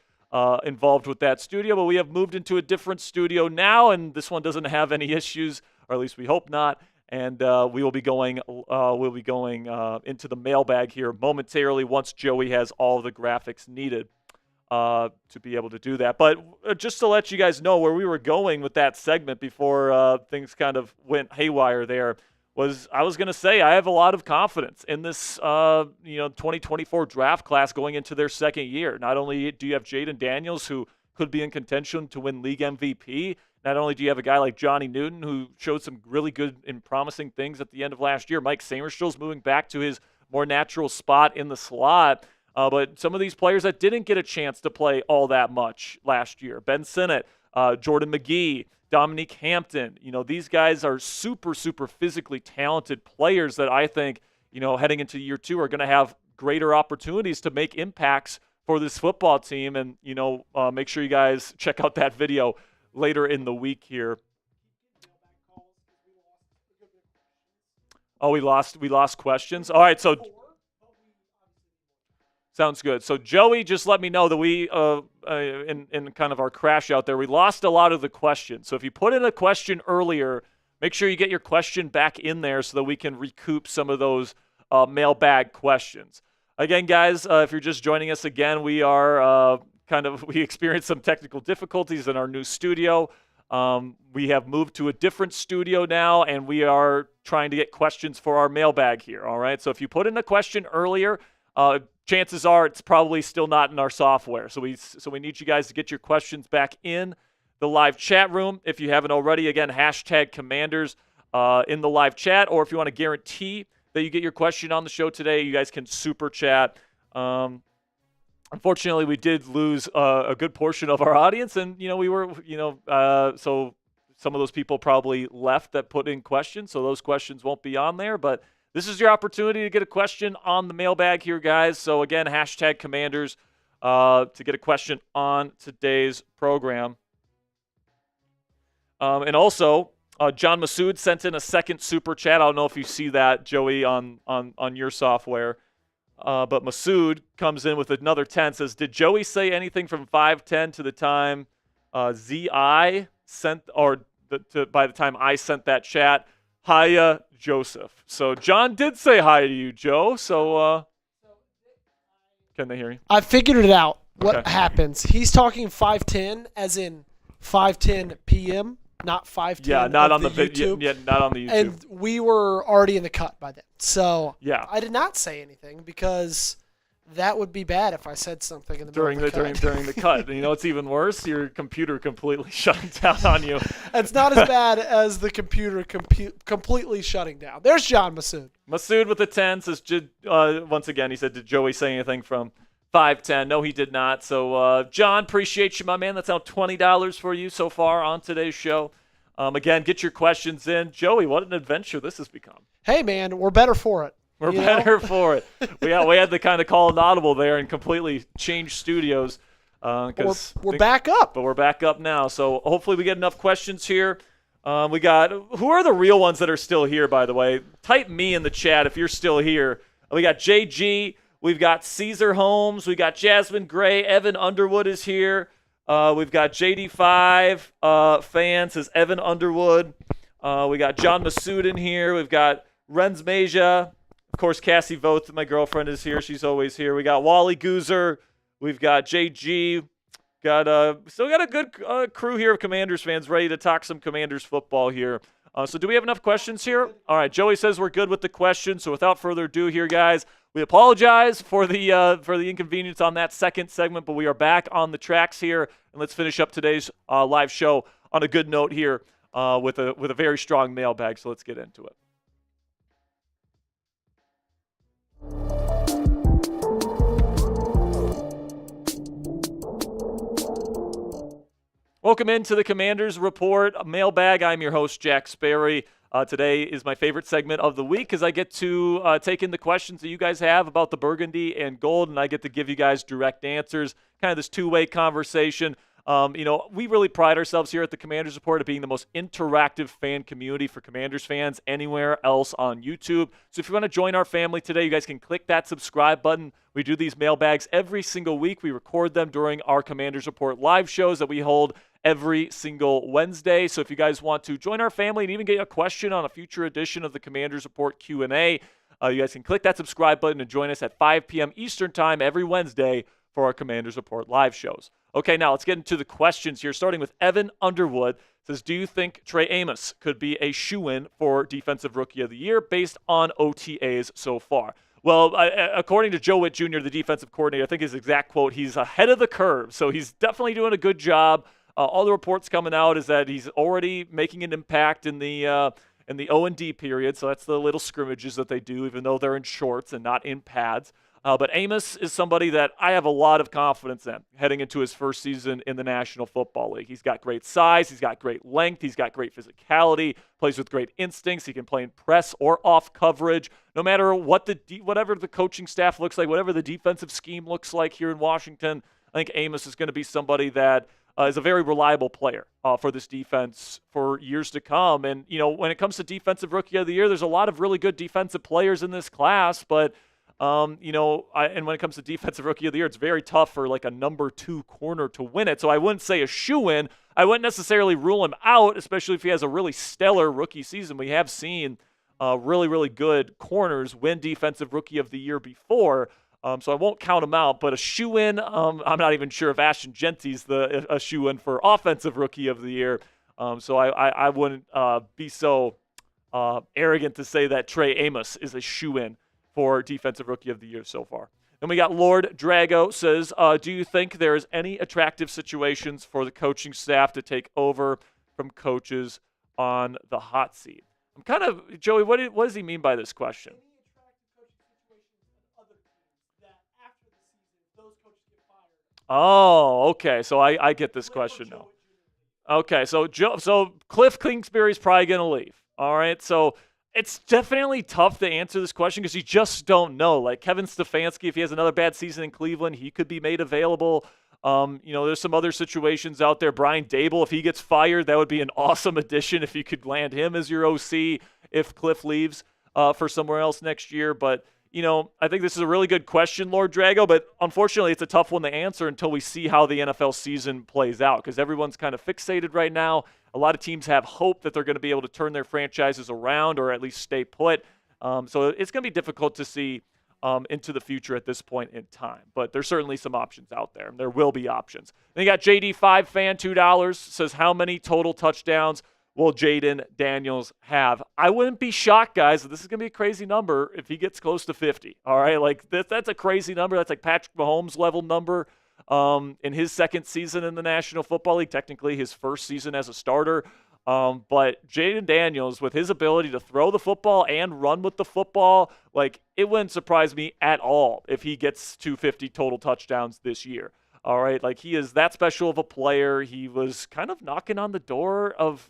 Speaker 1: involved with that studio, but we have moved into a different studio now, and this one doesn't have any issues, or at least we hope not. And we'll be going into the mailbag here momentarily once Joey has all the graphics needed to be able to do that. But just to let you guys know where we were going with that segment before things kind of went haywire there, I was going to say I have a lot of confidence in this 2024 draft class going into their second year. Not only do you have Jayden Daniels, who could be in contention to win league MVP, not only do you have a guy like Johnny Newton, who showed some really good and promising things at the end of last year. Mike Sainristil's moving back to his more natural spot in the slot. But some of these players that didn't get a chance to play all that much last year, Ben Sinnott, Jordan McGee, Dominique Hampton, these guys are super, super physically talented players that I think, heading into year two are going to have greater opportunities to make impacts for this football team. And, make sure you guys check out that video later in the week here. Oh, we lost questions. All right, so sounds good. So Joey just let me know that we, in kind of our crash out there, we lost a lot of the questions. So if you put in a question earlier, make sure you get your question back in there so that we can recoup some of those mailbag questions. Again, guys, if you're just joining us again, we are we experienced some technical difficulties in our new studio. We have moved to a different studio now, and we are trying to get questions for our mailbag here. All right. So if you put in a question earlier, chances are it's probably still not in our software. So we need you guys to get your questions back in the live chat room. If you haven't already, again, hashtag Commanders in the live chat. Or if you want to guarantee that you get your question on the show today, you guys can super chat. Unfortunately, we did lose a good portion of our audience, and so some of those people probably left that put in questions, so those questions won't be on there. But this is your opportunity to get a question on the mailbag here, guys. So again, hashtag Commanders to get a question on today's program. And also, John Masood sent in a second super chat. I don't know if you see that, Joey, on your software. But Masood comes in with another 10, says, did Joey say anything from 5'10" to the time ZI sent, by the time I sent that chat? Hiya, Joseph. So John did say hi to you, Joe. So can they hear you?
Speaker 2: I figured it out. What happens? He's talking 5'10", as in 5:10 p.m., not 5:10.
Speaker 1: Yeah, not on the
Speaker 2: YouTube.
Speaker 1: Yeah, not on the YouTube.
Speaker 2: And we were already in the cut by then. So
Speaker 1: yeah,
Speaker 2: I did not say anything because that would be bad if I said something in the
Speaker 1: during the cut. And it's even worse. Your computer completely shutting down on you.
Speaker 2: It's not as bad as the computer completely shutting down. There's John Masood.
Speaker 1: Masood with the 10 says, once again, he said, did Joey say anything from 5'10"? No, he did not. So, John, appreciate you, my man. That's out $20 for you so far on today's show. Again, get your questions in. Joey, what an adventure this has become.
Speaker 2: Hey, man, we're better for it.
Speaker 1: We're better for it. We had to kind of call an audible there and completely change studios.
Speaker 2: We're back up.
Speaker 1: But we're back up now. So hopefully we get enough questions here. We got, who are the real ones that are still here, by the way? Type me in the chat if you're still here. We got JG. We've got Caesar Holmes. We got Jasmine Gray. Evan Underwood is here. We've got JD5 fan, says Evan Underwood. We got John Masood in here. We've got Renz Meja. Of course, Cassie Voth, my girlfriend, is here. She's always here. We got Wally Goozer. We've got JG. Still got a good crew here of Commanders fans ready to talk some Commanders football here. So do we have enough questions here? All right, Joey says we're good with the questions. So without further ado here, guys, we apologize for the inconvenience on that second segment, but we are back on the tracks here, and let's finish up today's live show on a good note here with a very strong mailbag. So let's get into it. Welcome into the Commanders Report Mailbag. I'm your host, Jack Sperry. Today is my favorite segment of the week because I get to take in the questions that you guys have about the burgundy and gold, and I get to give you guys direct answers, kind of this two-way conversation. We really pride ourselves here at the Commanders Report at being the most interactive fan community for Commanders fans anywhere else on YouTube. So if you want to join our family today, you guys can click that subscribe button. We do these mailbags every single week. We record them during our Commanders Report live shows that we hold every single Wednesday. So if you guys want to join our family and even get a question on a future edition of the Commanders Report Q&A, you guys can click that subscribe button and join us at 5 p.m. Eastern Time every Wednesday for our Commanders Report live shows. Okay, now let's get into the questions here, starting with Evan Underwood. Says, do you think Trey Amos could be a shoo-in for Defensive Rookie of the Year based on OTAs so far? Well, according to Joe Witt Jr., the defensive coordinator, I think his exact quote, he's ahead of the curve. So he's definitely doing a good job. All the reports coming out is that he's already making an impact in the O&D period. So that's the little scrimmages that they do, even though they're in shorts and not in pads. But Amos is somebody that I have a lot of confidence in heading into his first season in the National Football League. He's got great size. He's got great length. He's got great physicality, plays with great instincts. He can play in press or off coverage. No matter whatever the coaching staff looks like, whatever the defensive scheme looks like here in Washington, I think Amos is going to be somebody that is a very reliable player for this defense for years to come. And, when it comes to Defensive Rookie of the Year, there's a lot of really good defensive players in this class, but and when it comes to Defensive Rookie of the Year, it's very tough for like a number 2 corner to win it. So I wouldn't say a shoo-in. I wouldn't necessarily rule him out, especially if he has a really stellar rookie season. We have seen really, really good corners win Defensive Rookie of the Year before. So I won't count him out, but a shoo-in, I'm not even sure if Ashton Genty's a shoo-in for Offensive Rookie of the Year. So I wouldn't be so arrogant to say that Trey Amos is a shoo-in for Defensive Rookie of the Year so far. Then we got Lord Drago says, do you think there's any attractive situations for the coaching staff to take over from coaches on the hot seat? I'm kind of, Joey, what does he mean by this question? Oh, okay. So I get this question now. Okay, so Cliff Kingsbury's probably going to leave. All right, so it's definitely tough to answer this question because you just don't know. Like Kevin Stefanski, if he has another bad season in Cleveland, he could be made available. There's some other situations out there. Brian Dable, if he gets fired, that would be an awesome addition if you could land him as your OC if Cliff leaves for somewhere else next year. But I think this is a really good question, Lord Drago, but unfortunately it's a tough one to answer until we see how the NFL season plays out because everyone's kind of fixated right now. A lot of teams have hope that they're going to be able to turn their franchises around or at least stay put. So it's going to be difficult to see into the future at this point in time. But there's certainly some options out there, and there will be options. Then you got JD5 fan, $2, says, how many total touchdowns will Jayden Daniels have? I wouldn't be shocked, guys. This is going to be a crazy number if he gets close to 50. All right, like that's a crazy number. That's like Patrick Mahomes level number in his second season in the National Football League, technically his first season as a starter. But Jayden Daniels, with his ability to throw the football and run with the football, like it wouldn't surprise me at all if he gets to 50 total touchdowns this year. All right, like he is that special of a player. He was kind of knocking on the door of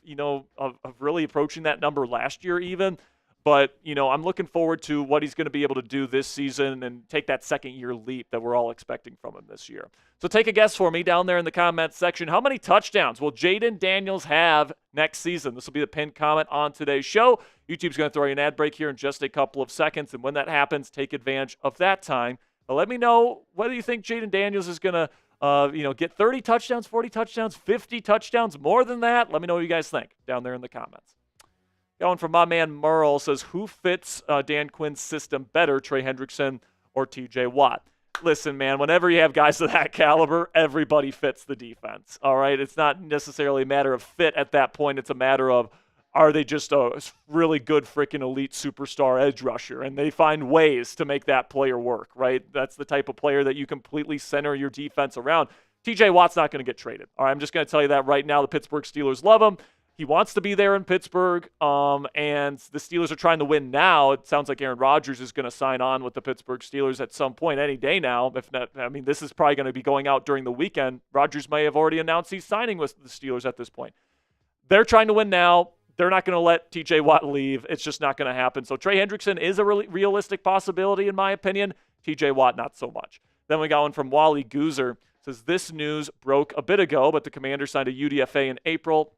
Speaker 1: really approaching that number last year even. But, I'm looking forward to what he's going to be able to do this season and take that second-year leap that we're all expecting from him this year. So take a guess for me down there in the comments section. How many touchdowns will Jayden Daniels have next season? This will be the pinned comment on today's show. YouTube's going to throw you an ad break here in just a couple of seconds, and when that happens, take advantage of that time. But let me know whether you think Jayden Daniels is going to get 30 touchdowns, 40 touchdowns, 50 touchdowns, more than that. Let me know what you guys think down there in the comments. Going from my man Merle, says, who fits Dan Quinn's system better, Trey Hendrickson or TJ Watt? Listen, man, whenever you have guys of that caliber, everybody fits the defense, all right? It's not necessarily a matter of fit at that point. It's a matter of, are they just a really good freaking elite superstar edge rusher? And they find ways to make that player work, right? That's the type of player that you completely center your defense around. TJ Watt's not going to get traded. All right, I'm just going to tell you that right now. The Pittsburgh Steelers love him. He wants to be there in Pittsburgh, and the Steelers are trying to win now. It sounds like Aaron Rodgers is going to sign on with the Pittsburgh Steelers at some point, any day now. If not, this is probably going to be going out during the weekend. Rodgers may have already announced he's signing with the Steelers at this point. They're trying to win now. They're not going to let TJ Watt leave. It's just not going to happen. So Trey Hendrickson is a really realistic possibility, in my opinion. TJ Watt, not so much. Then we got one from Wally Goozer. Says, this news broke a bit ago, but the Commanders signed a UDFA in April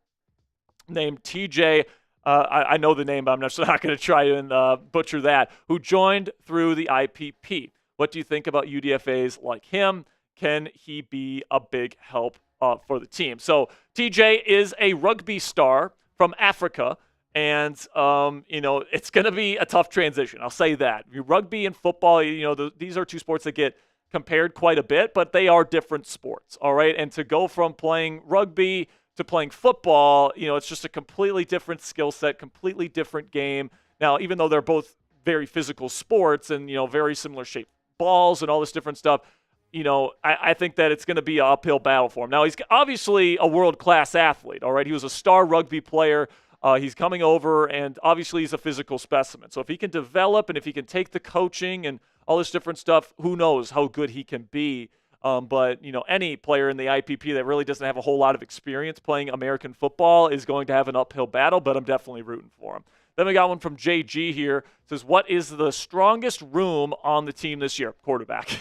Speaker 1: named TJ, I know the name, but I'm just not going to try and butcher that, who joined through the IPP. What do you think about UDFAs like him? Can he be a big help for the team? So TJ is a rugby star from Africa, and, it's going to be a tough transition. I'll say that. Rugby and football, these are two sports that get compared quite a bit, but they are different sports, all right? And to go from playing rugby to playing football, it's just a completely different skill set, completely different game. Now, even though they're both very physical sports and, very similar shaped balls and all this different stuff, I think that it's going to be an uphill battle for him. Now, he's obviously a world-class athlete, all right? He was a star rugby player. He's coming over, and obviously he's a physical specimen. So if he can develop and if he can take the coaching and all this different stuff, who knows how good he can be. But, any player in the IPP that really doesn't have a whole lot of experience playing American football is going to have an uphill battle, but I'm definitely rooting for him. Then we got one from JG here. It says, what is the strongest room on the team this year? Quarterback.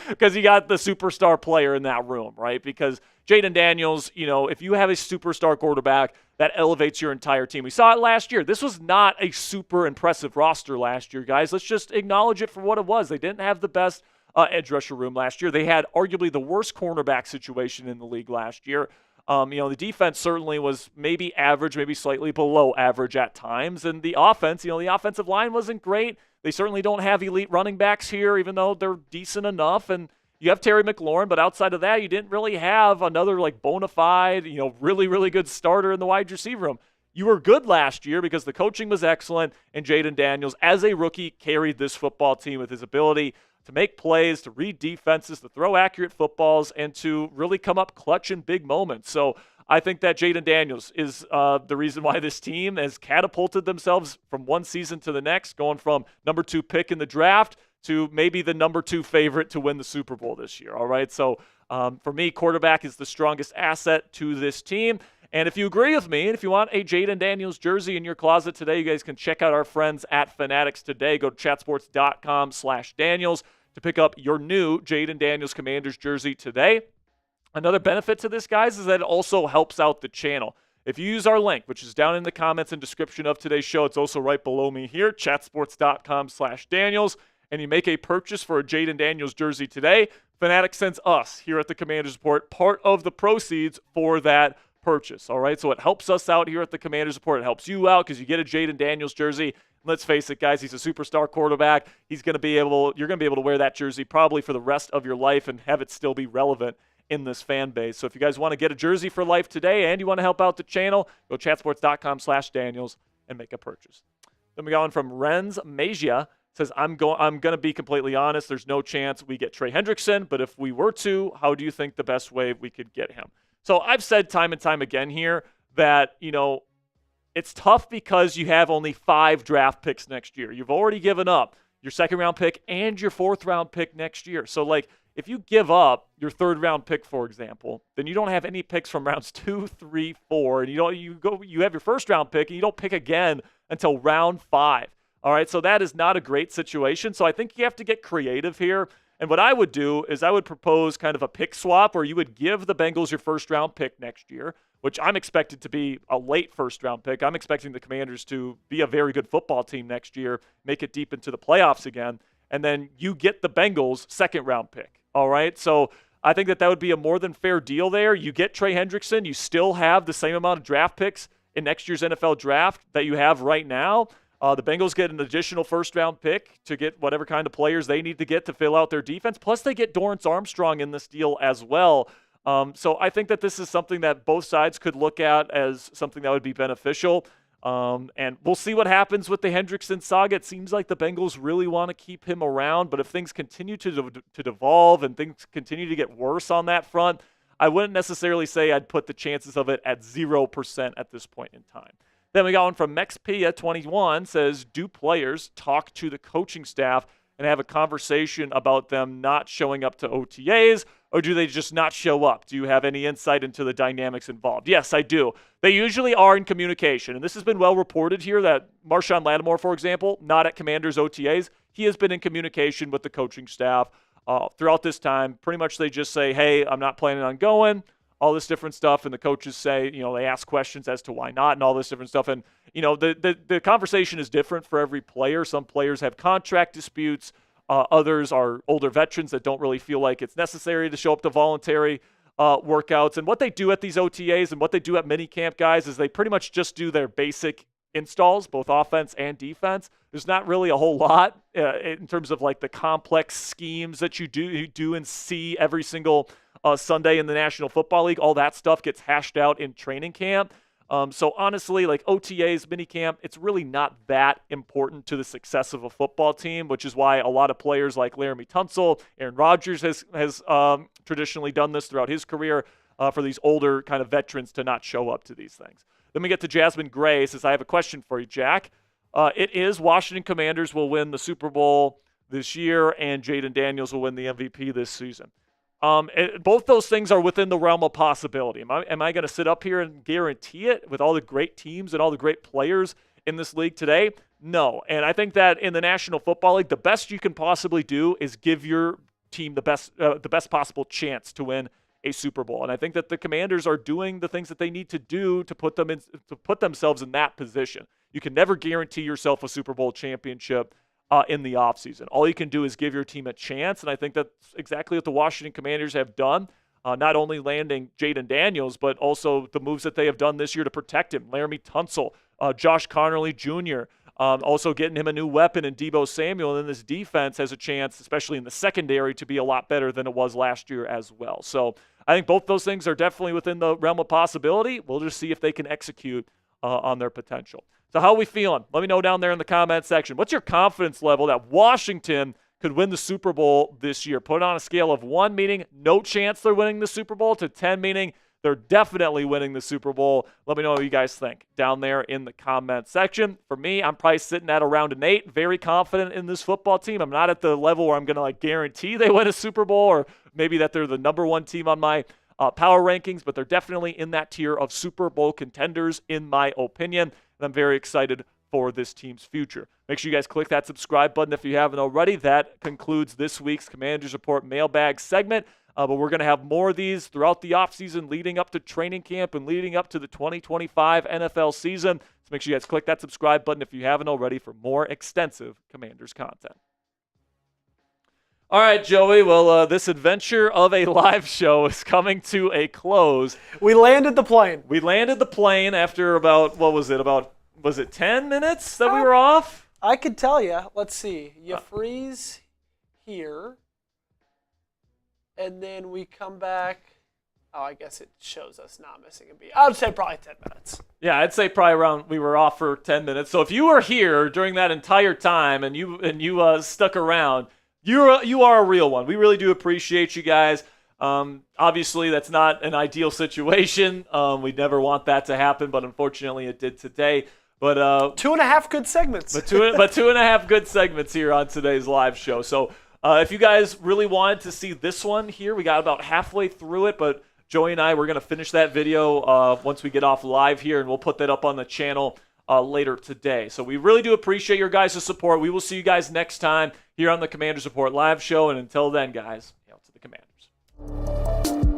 Speaker 1: Because you got the superstar player in that room, right? Because Jayden Daniels, if you have a superstar quarterback, that elevates your entire team. We saw it last year. This was not a super impressive roster last year, guys. Let's just acknowledge it for what it was. They didn't have the best edge rusher room last year. They had arguably the worst cornerback situation in the league last year. The defense certainly was maybe average, maybe slightly below average at times. And the offense, the offensive line wasn't great. They certainly don't have elite running backs here, even though they're decent enough. And you have Terry McLaurin, but outside of that, you didn't really have another bona fide, really, really good starter in the wide receiver room. You were good last year because the coaching was excellent, and Jayden Daniels, as a rookie, carried this football team with his ability to make plays, to read defenses, to throw accurate footballs, and to really come up clutch in big moments. So I think that Jayden Daniels is the reason why this team has catapulted themselves from one season to the next, going from number 2 pick in the draft to maybe the number 2 favorite to win the Super Bowl this year. All right, so for me, quarterback is the strongest asset to this team. And if you agree with me, and if you want a Jayden Daniels jersey in your closet today, you guys can check out our friends at Fanatics today. Go to chatsports.com/Daniels to pick up your new Jayden Daniels Commanders jersey today. Another benefit to this, guys, is that it also helps out the channel. If you use our link, which is down in the comments and description of today's show, it's also right below me here, chatsports.com/Daniels, and you make a purchase for a Jayden Daniels jersey today, Fanatics sends us here at the Commanders Report part of the proceeds for that purchase. All right, so it helps us out here at the Commanders Report. It helps you out because you get a Jayden Daniels jersey. Let's face it, guys, he's a superstar quarterback. You're going to be able to wear that jersey probably for the rest of your life and have it still be relevant in this fan base. So if you guys want to get a jersey for life today and you want to help out the channel, go chatsports.com/Daniels and make a purchase. Then we got one from Renz Magia. Says, I'm going to be completely honest. There's no chance we get Trey Hendrickson, but if we were to, how do you think the best way we could get him? So I've said time and time again here that, it's tough because you have only 5 draft picks next year. You've already given up your 2nd-round pick and your 4th-round pick next year. So, if you give up your 3rd-round pick, for example, then you don't have any picks from rounds 2, 3, 4, and you have your 1st-round pick, and you don't pick again until round 5. All right, so that is not a great situation. So I think you have to get creative here. And what I would do is I would propose kind of a pick swap where you would give the Bengals your first-round pick next year, which I'm expected to be a late first-round pick. I'm expecting the Commanders to be a very good football team next year, make it deep into the playoffs again, and then you get the Bengals' second-round pick. All right, so I think that would be a more than fair deal there. You get Trey Hendrickson. You still have the same amount of draft picks in next year's NFL draft that you have right now. The Bengals get an additional first-round pick to get whatever kind of players they need to get to fill out their defense. Plus, they get Dorrance Armstrong in this deal as well. So I think that this is something that both sides could look at as something that would be beneficial. And we'll see what happens with the Hendrickson saga. It seems like the Bengals really want to keep him around, but if things continue to devolve and things continue to get worse on that front, I wouldn't necessarily say I'd put the chances of it at 0% at this point in time. Then we got one from MexPia21, says, do players talk to the coaching staff and have a conversation about them not showing up to OTAs, or do they just not show up? Do you have any insight into the dynamics involved? Yes, I do. They usually are in communication, and this has been well reported here that Marshawn Lattimore, for example, not at Commanders OTAs, he has been in communication with the coaching staff throughout this time. Pretty much they just say, hey, I'm not planning on going, all this different stuff, and the coaches say, they ask questions as to why not and all this different stuff. And, the conversation is different for every player. Some players have contract disputes. Others are older veterans that don't really feel like it's necessary to show up to voluntary workouts. And what they do at these OTAs and what they do at minicamp, guys, is they pretty much just do their basic installs, both offense and defense. There's not really a whole lot in terms of like the complex schemes that you do and see every single Sunday in the National Football League. All that stuff gets hashed out in training camp. So honestly, like OTAs, minicamp, it's really not that important to the success of a football team, which is why a lot of players like Laramie Tunsil, Aaron Rodgers has traditionally done this throughout his career for these older kind of veterans to not show up to these things. Then we get to Jasmine Gray, says, I have a question for you, Jack. It is Washington Commanders will win the Super Bowl this year, and Jayden Daniels will win the MVP this season. Both those things are within the realm of possibility. Am I going to sit up here and guarantee it with all the great teams and all the great players in this league today? No. And I think that in the National Football League, the best you can possibly do is give your team the best possible chance to win a Super Bowl. And I think that the Commanders are doing the things that they need to do to put themselves in that position. You can never guarantee yourself a Super Bowl championship in the offseason. All you can do is give your team a chance, and I think that's exactly what the Washington Commanders have done, not only landing Jayden Daniels, but also the moves that they have done this year to protect him. Laramie Tunsil, Josh Connerly Jr., also getting him a new weapon in Deebo Samuel, and then this defense has a chance, especially in the secondary, to be a lot better than it was last year as well. So I think both those things are definitely within the realm of possibility. We'll just see if they can execute on their potential. So how are we feeling? Let me know down there in the comment section. What's your confidence level that Washington could win the Super Bowl this year? Put it on a scale of 1, meaning no chance they're winning the Super Bowl, to 10, meaning they're definitely winning the Super Bowl. Let me know what you guys think down there in the comment section. For me, I'm probably sitting at around an 8. Very confident in this football team. I'm not at the level where I'm going to guarantee they win a Super Bowl, or maybe that they're the number 1 team on my power rankings, but they're definitely in that tier of Super Bowl contenders in my opinion. And I'm very excited for this team's future. Make sure you guys click that subscribe button if you haven't already. That concludes this week's Commanders Report Mailbag segment. But we're going to have more of these throughout the offseason leading up to training camp and leading up to the 2025 NFL season. So make sure you guys click that subscribe button if you haven't already for more extensive Commanders content. All right, Joey. Well, this adventure of a live show is coming to a close.
Speaker 2: We landed the plane.
Speaker 1: We landed the plane after about, was it 10 minutes that we were off?
Speaker 2: I could tell you. Let's see. You freeze here, and then we come back. Oh, I guess it shows us not missing a beat. I would say probably 10 minutes.
Speaker 1: Yeah, I'd say probably we were off for 10 minutes. So if you were here during that entire time and you stuck around, you are a real one. We really do appreciate you guys. Obviously, that's not an ideal situation. We'd never want that to happen, but unfortunately it did today. But
Speaker 2: 2.5 good segments.
Speaker 1: But 2.5 good segments here on today's live show. So if you guys really wanted to see this one here, we got about halfway through it, but Joey and I, we're going to finish that video once we get off live here, and we'll put that up on the channel later today. So we really do appreciate your guys' support. We will see you guys next time here on the Commanders Report live show. And until then, guys, hail to the Commanders.